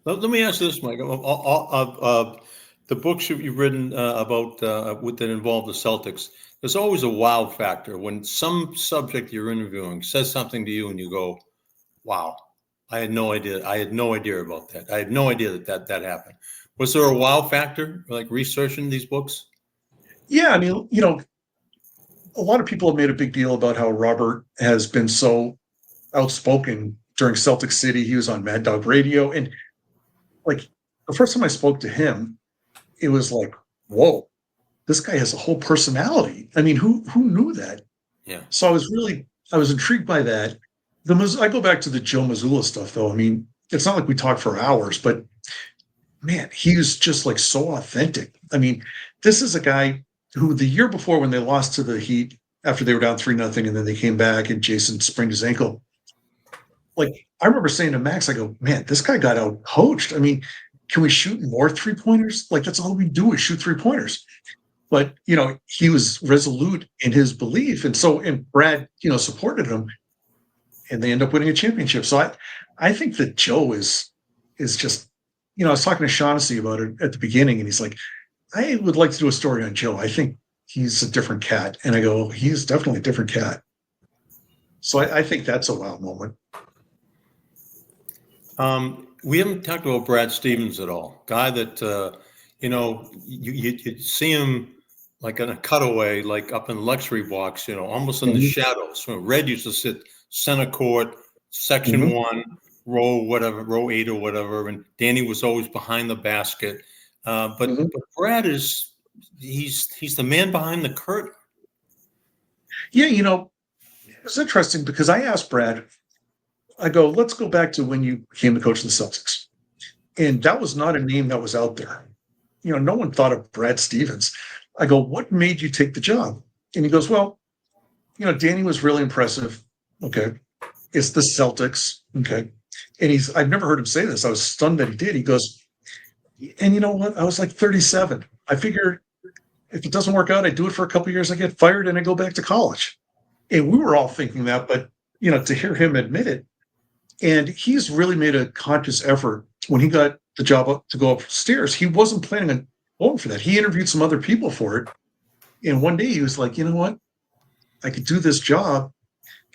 Let me ask this, Mike. The books you've written about that involve the Celtics, there's always a wow factor when some subject you're interviewing says something to you and you go, wow, I had no idea. I had no idea about that. I had no idea that happened. Was there a wow factor, like researching these books? Yeah, I mean, a lot of people have made a big deal about how Robert has been so outspoken during Celtic City. He was on Mad Dog Radio. And like the first time I spoke to him, it was like, whoa, this guy has a whole personality. I mean, who knew that? Yeah. So I was intrigued by that. I go back to the Joe Mazzulla stuff, though. I mean, it's not like we talked for hours, but man, he was just like so authentic. I mean, this is a guy who the year before, when they lost to the Heat after they were down 3-0, and then they came back and Jason sprained his ankle. Like, I remember saying to Max, I go, man, this guy got out coached. I mean, can we shoot more 3-pointers? Like, that's all we do is shoot 3-pointers. But, he was resolute in his belief. And Brad, supported him, and they end up winning a championship. So I think that Joe is just, I was talking to Shaughnessy about it at the beginning, and he's like, I would like to do a story on Joe. I think he's a different cat. And I go, he's definitely a different cat. So I think that's a wow moment. We haven't talked about Brad Stevens at all. Guy that, you see him like in a cutaway, like up in luxury box, almost in the shadows. Red used to sit center court, section 1, row 8 or whatever. And Danny was always behind the basket. But Brad he's the man behind the curtain. Yeah, it was interesting because I asked Brad, I go, let's go back to when you became the coach of the Celtics. And that was not a name that was out there. No one thought of Brad Stevens. I go, what made you take the job? And he goes, well, Danny was really impressive. Okay. It's the Celtics. Okay. And I've never heard him say this. I was stunned that he did. He goes, and you know what? I was like 37. I figured if it doesn't work out, I do it for a couple of years, I get fired, and I go back to college. And we were all thinking that, but to hear him admit it, and he's really made a conscious effort when he got the job to go upstairs. He wasn't planning on going for that. He interviewed some other people for it. And one day he was like, you know what? I could do this job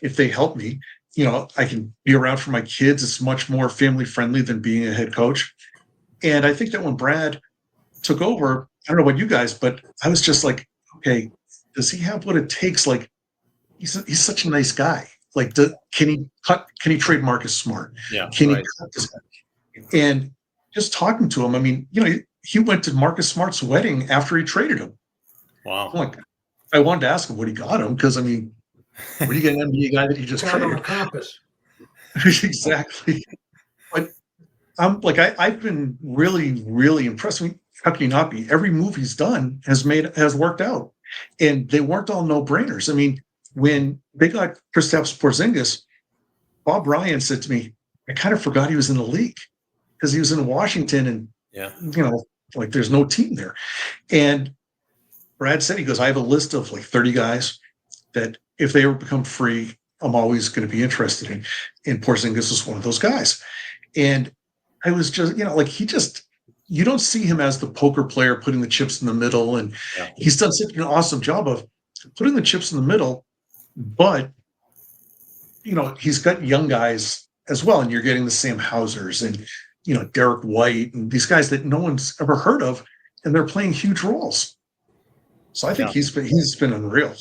if they help me. I can be around for my kids. It's much more family friendly than being a head coach. And I think that when Brad took over, I don't know about you guys, but I was just like, okay, does he have what it takes? Like, he's such a nice guy. Like, can he trade Marcus Smart? Yeah. Can he cut this guy? And just talking to him, I mean, he went to Marcus Smart's wedding after he traded him. Wow. Like, I wanted to ask him what he got him, because I mean, what do you get an NBA guy that he just got him traded? a compass. Exactly. But I'm like, I've been really, really impressed. I mean, how can you not be? Every move he's done has worked out, and they weren't all no-brainers. I mean, when they got Kristaps Porzingis, Bob Ryan said to me, I kind of forgot he was in the league because he was in Washington, and Like there's no team there. And Brad said, he goes, I have a list of like 30 guys that if they ever become free, I'm always going to be interested in. And Porzingis was one of those guys. And I was just, like you don't see him as the poker player putting the chips in the middle. And he's done such an awesome job of putting the chips in the middle. But, he's got young guys as well. And you're getting the Sam Hausers and, Derek White and these guys that no one's ever heard of. And they're playing huge roles. So I think he's been unreal.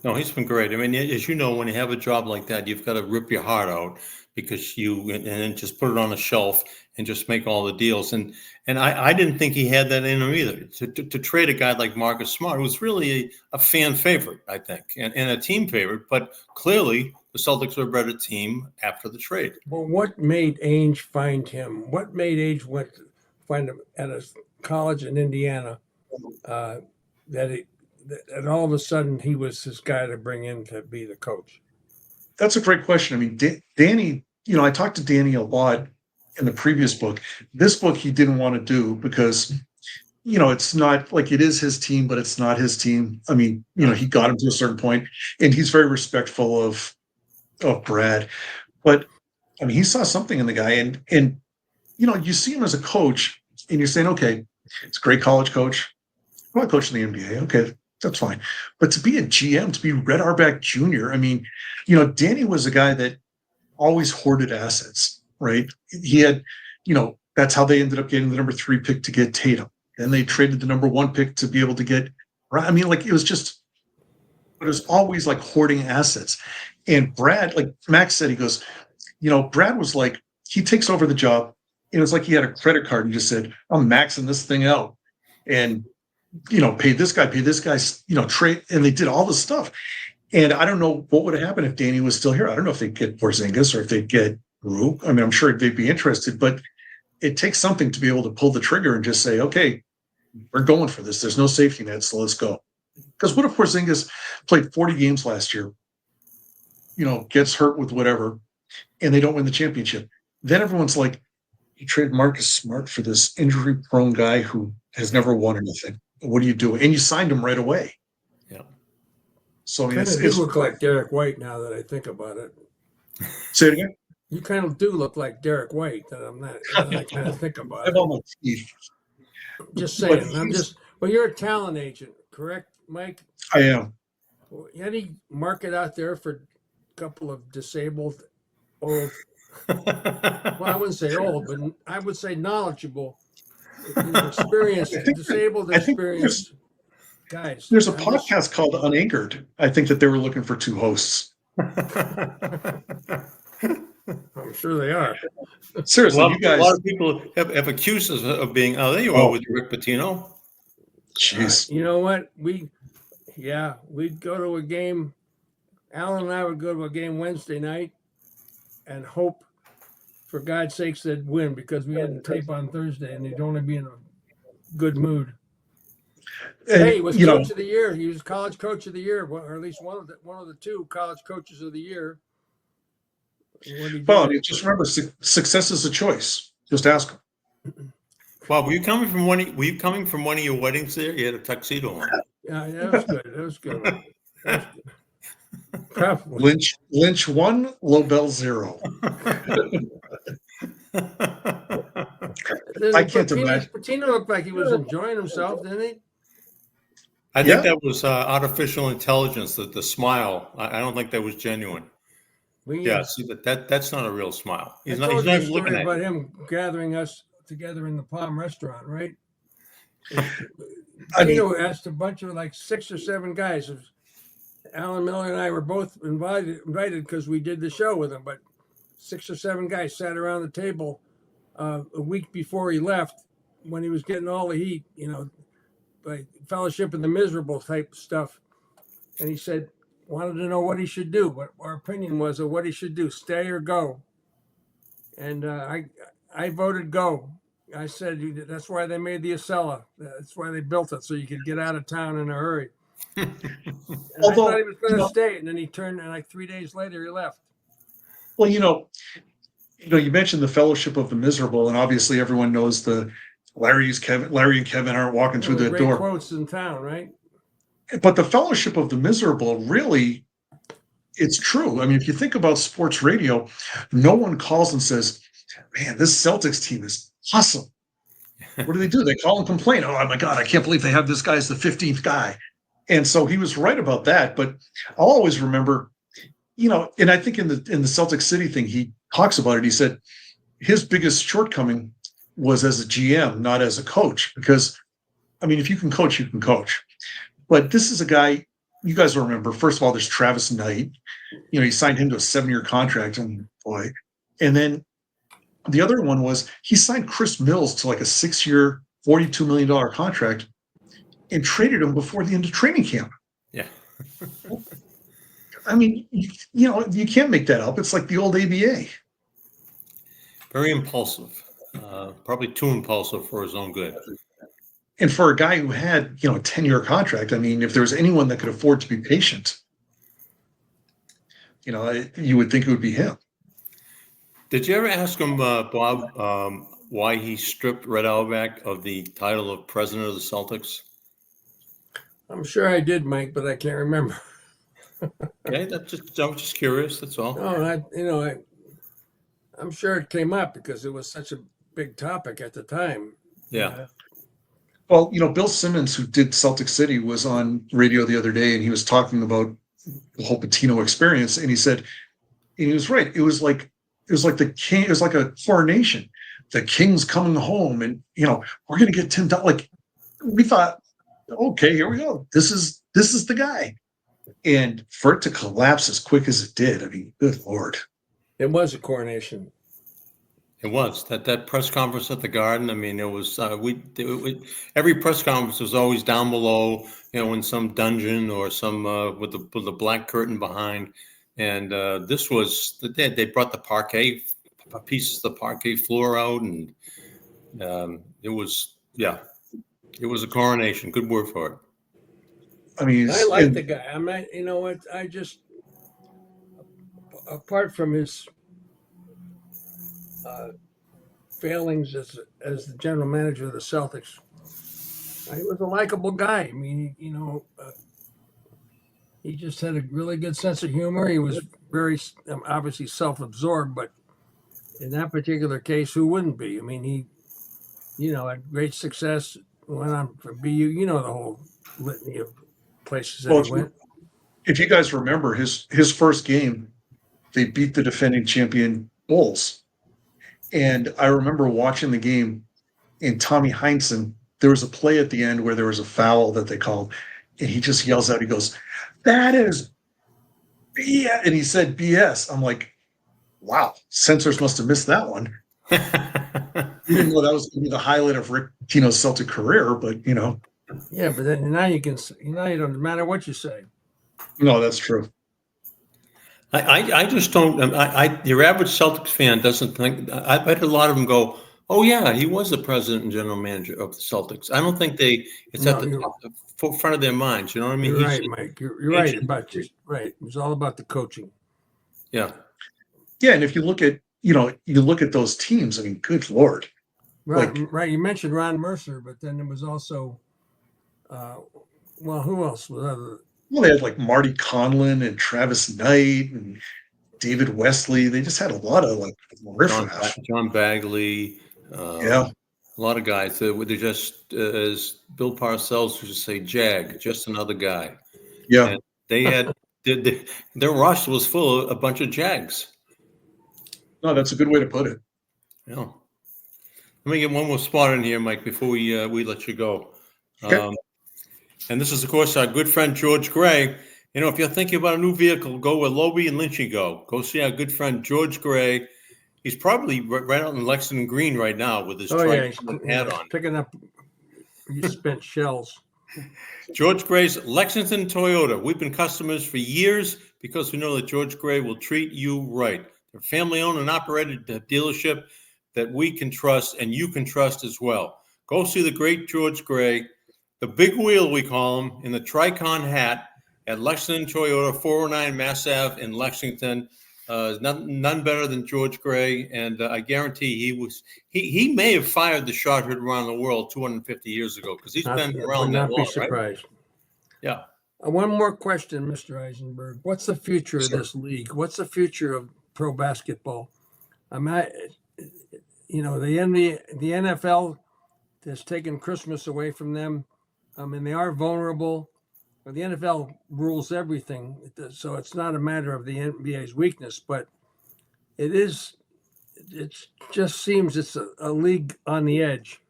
No, he's been great. I mean, as you know, when you have a job like that, you've got to rip your heart out because and then just put it on a shelf and just make all the deals. And I didn't think he had that in him either. To trade a guy like Marcus Smart, who was really a fan favorite, I think, and a team favorite. But clearly, the Celtics were a better team after the trade. Well, what made Ainge find him? What made Ainge find him at a college in Indiana? That all of a sudden he was this guy to bring in to be the coach? That's a great question. I mean, Danny, I talked to Danny a lot in the previous book. This book he didn't want to do because, it's not like it is his team, but it's not his team. I mean, he got him to a certain point, and he's very respectful of Brad. But I mean, he saw something in the guy, and you see him as a coach, and you're saying, okay, it's a great college coach. I'm not coaching the NBA. Okay, that's fine. But to be a GM, to be Red Auerbach Jr., I mean, Danny was a guy that always hoarded assets, right? He had, that's how they ended up getting the number 3 pick to get Tatum. Then they traded the number 1 pick to be able to get, right? I mean, like it was always like hoarding assets. And Brad, like Max said, he goes, Brad was like, he takes over the job. And it was like he had a credit card and just said, I'm maxing this thing out. And pay this guy, trade. And they did all this stuff. And I don't know what would have happened if Danny was still here. I don't know if they'd get Porzingis or if they'd get Rue. I mean, I'm sure they'd be interested, but it takes something to be able to pull the trigger and just say, okay, we're going for this. There's no safety net, so let's go. Because what if Porzingis played 40 games last year, gets hurt with whatever, and they don't win the championship? Then everyone's like, you trade Marcus Smart for this injury-prone guy who has never won anything. What do you do? And you signed him right away. Yeah. So I mean, You kind of do look like Derek White now that I think about it. Say it again. You kind of do look like Derek White. That I'm not. I kind of think about it. I'm on my teeth. Just saying. Well, you're a talent agent, correct, Mike? I am. Any market out there for a couple of disabled, old? Well, I wouldn't say old, but I would say knowledgeable, experienced, disabled, experienced guys. There's a podcast called Unanchored. I think that they were looking for 2 hosts. I'm sure they are. Seriously, Well, you guys. A lot of people have accused us of being. Oh, there you are with Rick Pitino. Jeez. You know what? We'd go to a game. Alan and I would go to a game Wednesday night and hope, for God's sakes, they'd win because we had the tape on Thursday and they'd only be in a good mood. Hey, he was coach of the year. He was college coach of the year, or at least one of the 2 college coaches of the year. Well, just remember, success is a choice. Just ask him. Bob, were you coming from one of your weddings there? You had a tuxedo on. Yeah, that was good. That was good. Probably. Lynch 1, Lobel 0. I can't imagine. Patino looked like he was enjoying himself, didn't he? I think that was artificial intelligence. The smile. I don't think that was genuine. See, that's not a real smile. He's not even looking at about him gathering us together in the Palm restaurant, right? Patino asked a bunch of like 6 or 7 guys. Alan Miller and I were both invited because we did the show with him, but 6 or 7 guys sat around the table a week before he left when he was getting all the heat, by Fellowship in the Miserable type stuff. And he said, wanted to know what he should do, what our opinion was of what he should do, stay or go. And I voted go. I said, that's why they made the Acela. That's why they built it, so you could get out of town in a hurry. And I thought he was going to stay, and then he turned, and like 3 days later, he left. Well, you mentioned the Fellowship of the Miserable, and obviously everyone knows the Larry and Kevin aren't walking through that Great door. quotes in town, right? But the Fellowship of the Miserable, really, it's true. I mean, if you think about sports radio, no one calls and says, man, this Celtics team is awesome. What do? They call and complain. Oh my God, I can't believe they have this guy as the 15th guy. And so he was right about that. But I'll always remember, and I think in the Celtic City thing, he talks about it. He said his biggest shortcoming was as a GM, not as a coach. Because, I mean, if you can coach, you can coach. But this is a guy, you guys will remember, first of all, there's Travis Knight. He signed him to a 7-year contract, and boy. And then the other one was he signed Chris Mills to like a 6-year, $42 million contract and traded him before the end of training camp. Yeah. I mean, you can't make that up. It's like the old ABA. Very impulsive. Probably too impulsive for his own good. And for a guy who had, a 10-year contract, I mean, if there was anyone that could afford to be patient, you would think it would be him. Did you ever ask him, Bob, why he stripped Red Auerbach of the title of president of the Celtics? I'm sure I did, Mike, but I can't remember. Okay, I was just curious. That's all. No, I'm sure it came up because it was such a big topic at the time. Yeah. Well, Bill Simmons, who did Celtic City, was on radio the other day, and he was talking about the whole Patino experience, and he said, and he was right. It was like the king. It was like a coronation. The king's coming home, and we're going to get Tim. Like we thought, okay, here we go. This is the guy. And for it to collapse as quick as it did, I mean, good Lord. It was a coronation. It was that press conference at the Garden. I mean, it was every press conference was always down below, in some dungeon or some with the black curtain behind. And this was they brought the parquet pieces of the parquet floor out, and it was a coronation. Good word for it. I mean, I like the guy. I mean, you know what? I just, apart from his failings as the general manager of the Celtics, he was a likable guy. I mean, he just had a really good sense of humor. He was very obviously self-absorbed, but in that particular case, who wouldn't be? I mean, he, had great success. Went on for BU. The whole litany of places that he went. If you guys remember his first game, they beat the defending champion Bulls. And I remember watching the game, and Tommy Heinsohn, there was a play at the end where there was a foul that they called, and he just yells out, he goes, "That is BS." And he said BS. I'm like, wow, censors must have missed that one. Even though that was going to be the highlight of Rick Pitino's Celtic career, but Yeah, but then now you don't matter what you say. No, that's true. I just don't. Your average Celtics fan doesn't think. I bet a lot of them go, "Oh yeah, he was the president and general manager of the Celtics." I don't think it's at the front of their minds. You know what I mean? You're right, Mike. You're right about you. Right. It was all about the coaching. Yeah. Yeah, and if you look at those teams, I mean, good Lord. Right. Right. You mentioned Ron Mercer, but then there was also, who else was other? Well, they had like Marty Conlon and Travis Knight and David Wesley. They just had a lot of like riffraff. John Bagley. A lot of guys. They're just, as Bill Parcells used to say, Jag, just another guy. Yeah. And they had their roster was full of a bunch of Jags. No, that's a good way to put it. Yeah. Let me get one more spot in here, Mike, before we let you go. Okay. And this is, of course, our good friend George Gray. If you're thinking about a new vehicle, go where Lobel and Lynch go. Go see our good friend George Gray. He's probably right out in Lexington Green right now with his hat on. Picking up spent shells. George Gray's Lexington Toyota. We've been customers for years because we know that George Gray will treat you right. They're a family-owned and operated dealership that we can trust and you can trust as well. Go see the great George Gray, the big wheel we call him, in the Tricon hat at Lexington Toyota, 409 Mass Ave in Lexington. None better than George Gray, and I guarantee he may have fired the shot heard around the world 250 years ago because he's been Would around that not be long, right? surprised. Yeah. One more question, Mr. Eisenberg. What's the future of Sure. this league? What's the future of pro basketball? The NFL has taken Christmas away from them. I mean, they are vulnerable. Well, the NFL rules everything, so it's not a matter of the NBA's weakness, but it just seems it's a league on the edge.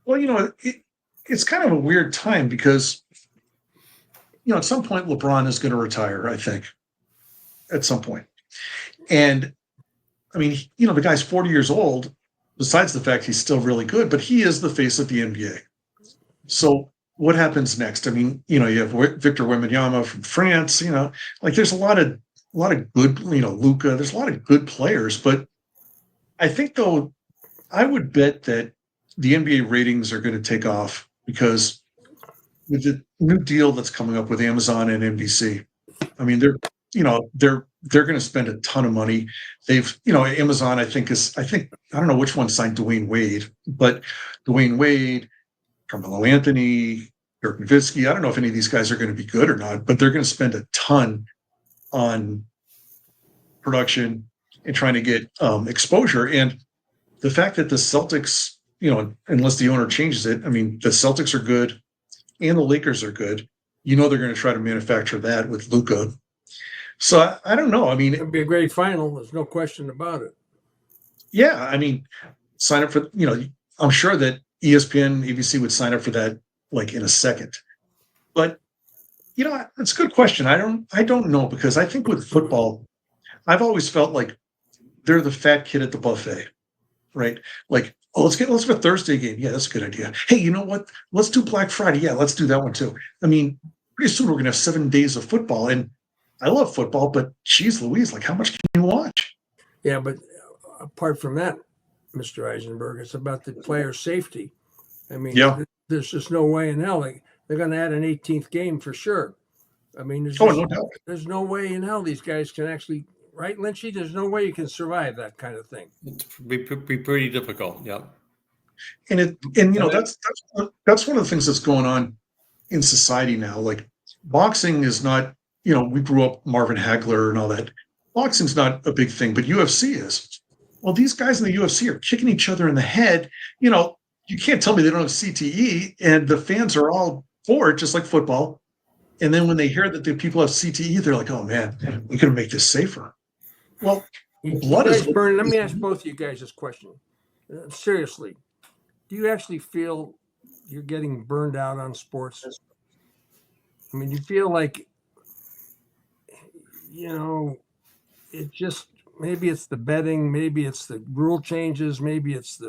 Well, it's kind of a weird time because, at some point LeBron is going to retire, I think, at some point. And I mean, the guy's 40 years old, besides the fact he's still really good, but he is the face of the NBA. So what happens next? I mean, you have Victor Wembanyama from France, there's a lot of good, Luka, there's a lot of good players, but I think though, I would bet that the NBA ratings are going to take off because with the new deal that's coming up with Amazon and NBC, I mean, they're going to spend a ton of money. They've, Amazon, I don't know which one signed Dwayne Wade, but Dwayne Wade, Carmelo Anthony, Dirk Nowitzki, I don't know if any of these guys are going to be good or not, but they're going to spend a ton on production and trying to get exposure. And the fact that the Celtics, unless the owner changes it, I mean, the Celtics are good and the Lakers are good. They're going to try to manufacture that with Luka. So I don't know. I mean, It'd be a great final. There's no question about it. Yeah. I mean, sign up for, I'm sure that ESPN, ABC would sign up for that like in a second. But, it's a good question. I don't know, because I think with football, I've always felt like they're the fat kid at the buffet, right? Like, oh, let's have a Thursday game. Yeah, that's a good idea. Hey, you know what? Let's do Black Friday. Yeah, let's do that one too. I mean, pretty soon we're going to have 7 days of football. And I love football, but geez Louise, like how much can you watch? Yeah, but apart from that, Mr. Eisenberg, it's about the player safety. I mean, there's just no way in hell they're going to add an 18th game for sure. I mean, there's no way in hell these guys can actually, right, Lynchy? There's no way you can survive that kind of thing. It'd be pretty difficult. Yeah. And that's one of the things that's going on in society now. Like boxing is not, we grew up Marvin Hagler and all that. Boxing's not a big thing, but UFC is. Well, these guys in the UFC are kicking each other in the head. You can't tell me they don't have CTE, and the fans are all for it, just like football. And then when they hear that the people have CTE, they're like, "Oh man, we could make this safer." Well, blood is burning. Let me ask both of you guys this question. Seriously, do you actually feel you're getting burned out on sports? I mean, you feel like, it just, maybe it's the betting, maybe it's the rule changes, maybe it's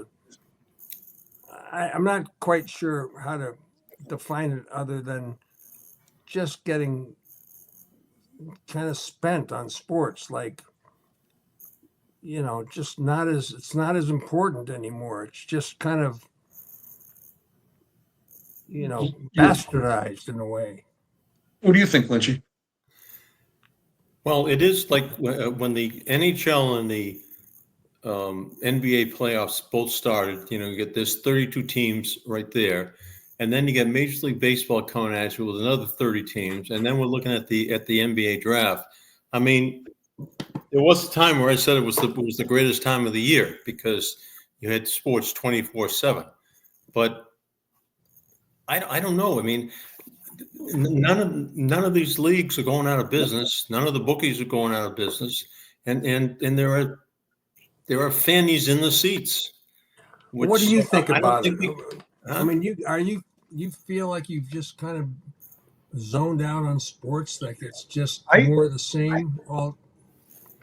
I'm not quite sure how to define it other than just getting kind of spent on sports. Like, just it's not as important anymore. It's just kind of, bastardized in a way. What do you think, Lynchy? Well, it is like when the NHL and the NBA playoffs both started, you get this 32 teams right there. And then you get Major League Baseball coming at you with another 30 teams. And then we're looking at the NBA draft. I mean, there was a time where I said it was the greatest time of the year because you had sports 24/7. But I don't know. I mean, none of these leagues are going out of business. None of the bookies are going out of business. And there are fannies in the seats. What do you think about it? I mean, you feel like you've just kind of zoned out on sports, like it's just more of the same?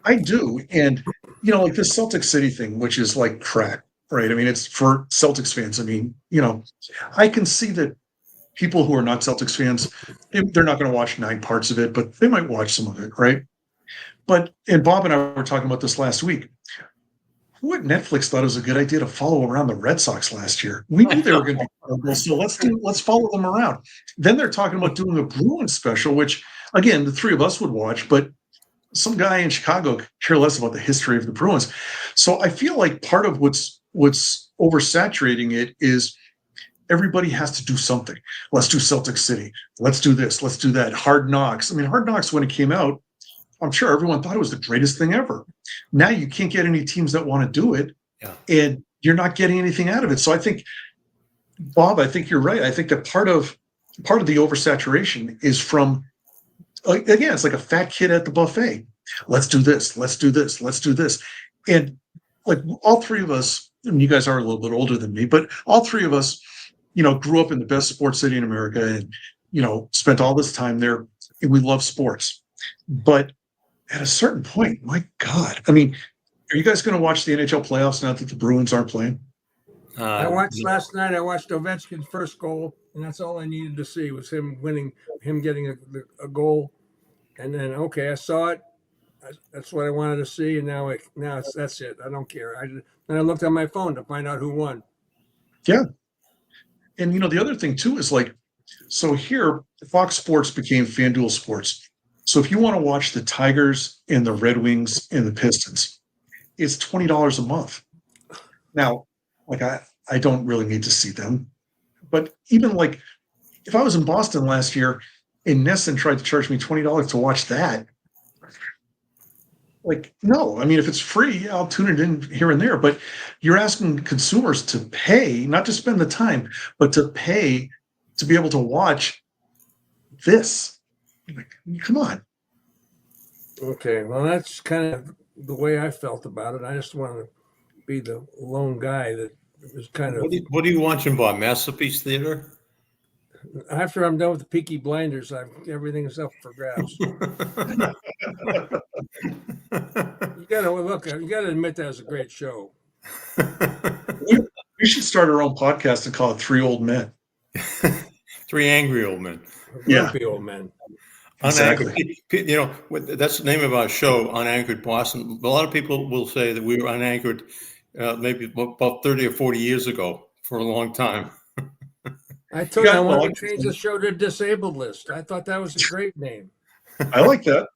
I do. And, like this Celtic City thing, which is like crack, right? I mean, it's for Celtics fans. I mean, I can see that people who are not Celtics fans, they're not going to watch 9 parts of it, but they might watch some of it, right? And Bob and I were talking about this last week. Who at Netflix thought it was a good idea to follow around the Red Sox last year? We knew they were going to be terrible, so let's follow them around. Then they're talking about doing a Bruins special, which again the 3 of us would watch, but some guy in Chicago could care less about the history of the Bruins. So I feel like part of what's oversaturating it is everybody has to do something. Let's do Celtic City. Let's do this. Let's do that. Hard Knocks. I mean, Hard Knocks, when it came out, I'm sure everyone thought it was the greatest thing ever. Now you can't get any teams that want to do it, and you're not getting anything out of it. So I think, Bob, I think you're right. I think that part of the oversaturation is from, again, it's like a fat kid at the buffet. Let's do this. Let's do this. Let's do this. And like all three of us, and you guys are a little bit older than me, but all three of us, grew up in the best sports city in America and, spent all this time there. And we love sports. But at a certain point, my God, I mean, are you guys going to watch the NHL playoffs now that the Bruins aren't playing? I watched last night. I watched Ovechkin's first goal, and that's all I needed to see was him winning, him getting a goal. And then, okay, I saw it. That's what I wanted to see, and now that's it. I don't care. Then I looked on my phone to find out who won. Yeah. And, the other thing, too, is like, so here, Fox Sports became FanDuel Sports. So if you want to watch the Tigers and the Red Wings and the Pistons, it's $20 a month. Now, like, I don't really need to see them. But even like, if I was in Boston last year and Nesson tried to charge me $20 to watch that, like, no. I mean, if it's free, I'll tune it in here and there. But you're asking consumers to pay, not to spend the time, but to pay to be able to watch this. Like, come on. Okay, well, that's kind of the way I felt about it. I just wanted to be the lone guy that was kind of. What are you watching, Bob? Masterpiece Theater? After I'm done with the Peaky Blinders, everything is up for grabs. You gotta look. You gotta admit that was a great show. We should start our own podcast and call it Three Old Men. Three Angry Old Men. Grumpy old men. Exactly. That's the name of our show, Unanchored Boston. A lot of people will say that we were unanchored maybe about 30 or 40 years ago for a long time. I told you I wanted to change the show to Disabled List. I thought that was a great name. I like that.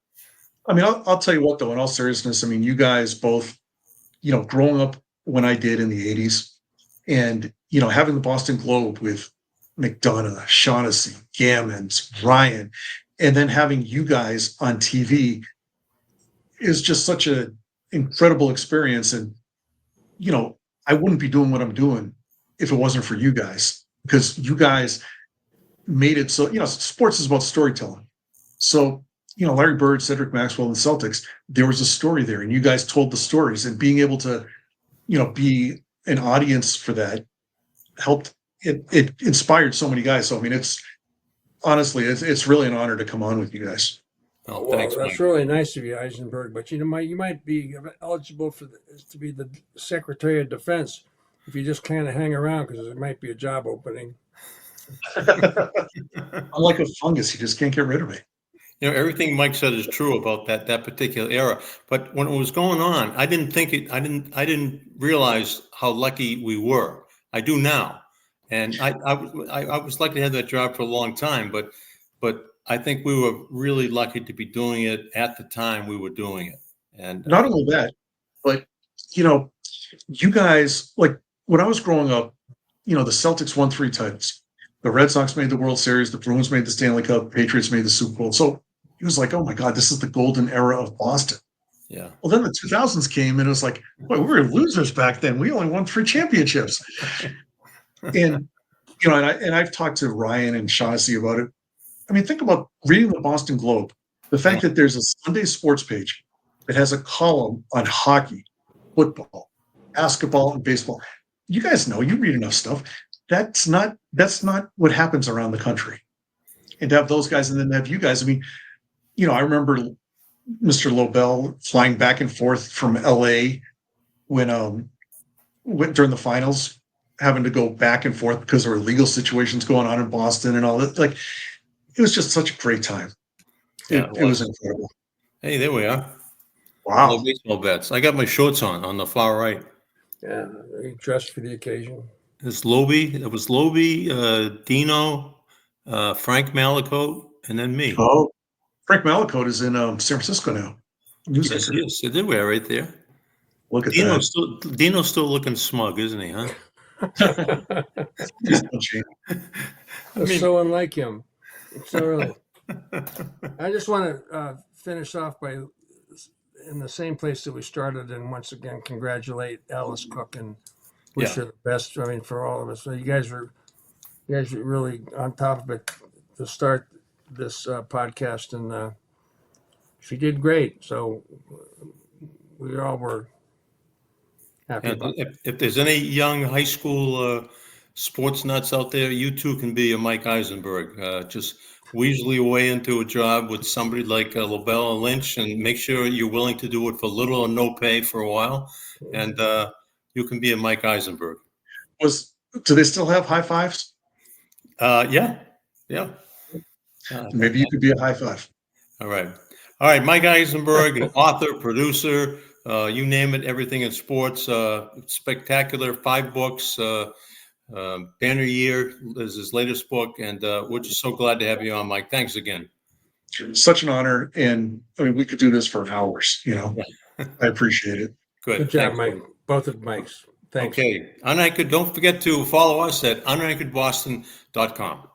I mean, I'll tell you what, though, in all seriousness, I mean, you guys both, growing up when I did in the 80s and, having the Boston Globe with McDonough, Shaughnessy, Gammons, Ryan, and then having you guys on TV is just such an incredible experience. And, I wouldn't be doing what I'm doing if it wasn't for you guys, because you guys made it so, sports is about storytelling. So, Larry Bird, Cedric Maxwell, and the Celtics, there was a story there, and you guys told the stories, and being able to, be an audience for that helped. It inspired so many guys. So, I mean, it's really an honor to come on with you guys. Oh, well, thanks, that's Mike. really nice of you, Isenberg. But you might be eligible to be the Secretary of Defense if you just kind of hang around, because there might be a job opening. I'm like a fungus; you just can't get rid of me. Everything Mike said is true about that particular era. But when it was going on, I didn't realize how lucky we were. I do now, and I was lucky to have that job for a long time. But I think we were really lucky to be doing it at the time we were doing it. And not only that, but you guys, like when I was growing up, the Celtics won 3 titles. The Red Sox made the World Series. The Bruins made the Stanley Cup. Patriots made the Super Bowl. So it was like, oh my God, this is the golden era of Boston. Yeah. Well, then the 2000s came, and it was like, boy, we were losers back then. We only won 3 championships. And and I've talked to Ryan and Shaughnessy about it. I mean, think about reading the Boston Globe. The fact that there's a Sunday sports page that has a column on hockey, football, basketball, and baseball. You guys know, you read enough stuff. That's not what happens around the country. And to have those guys and then have you guys, I mean, I remember Mr. Lobel flying back and forth from LA when during the finals, having to go back and forth because there were legal situations going on in Boston and all that. Like, it was just such a great time. It was incredible. Hey, there we are. Wow. Baseball bets. I got my shorts on the far right. Yeah, dressed for the occasion. It's Lobie. It was Lobie, Dino, Frank Malicote, and then me. Oh, Frank Malicote is in San Francisco now. Music. Yes, they did wear right there. Look at that. Dino's still looking smug, isn't he? Huh? He's punchy. That's so unlike him. So really. I just want to finish off by in the same place that we started, and once again congratulate Alice Cook and wish her the best. I mean, for all of us. So you guys were really on top of it to start this podcast, and she did great. So we all were happy And about it. if there's any young high school sports nuts out there, you too can be a Mike Isenberg. Just weasel your way into a job with somebody like Lobel or Lynch, and make sure you're willing to do it for little or no pay for a while, and you can be a Mike Isenberg. Do they still have high fives? Yeah. Maybe you could be a high five. All right. Mike Isenberg, an author, producer, you name it, everything in sports. Spectacular, 5 books. Banner Year is his latest book, and we're just so glad to have you on, Mike. Thanks again. Such an honor, and I mean, we could do this for hours. I appreciate it. Good job, Mike. Both of Mike's. Thanks. Okay. Unanchored, don't forget to follow us at unanchoredboston.com.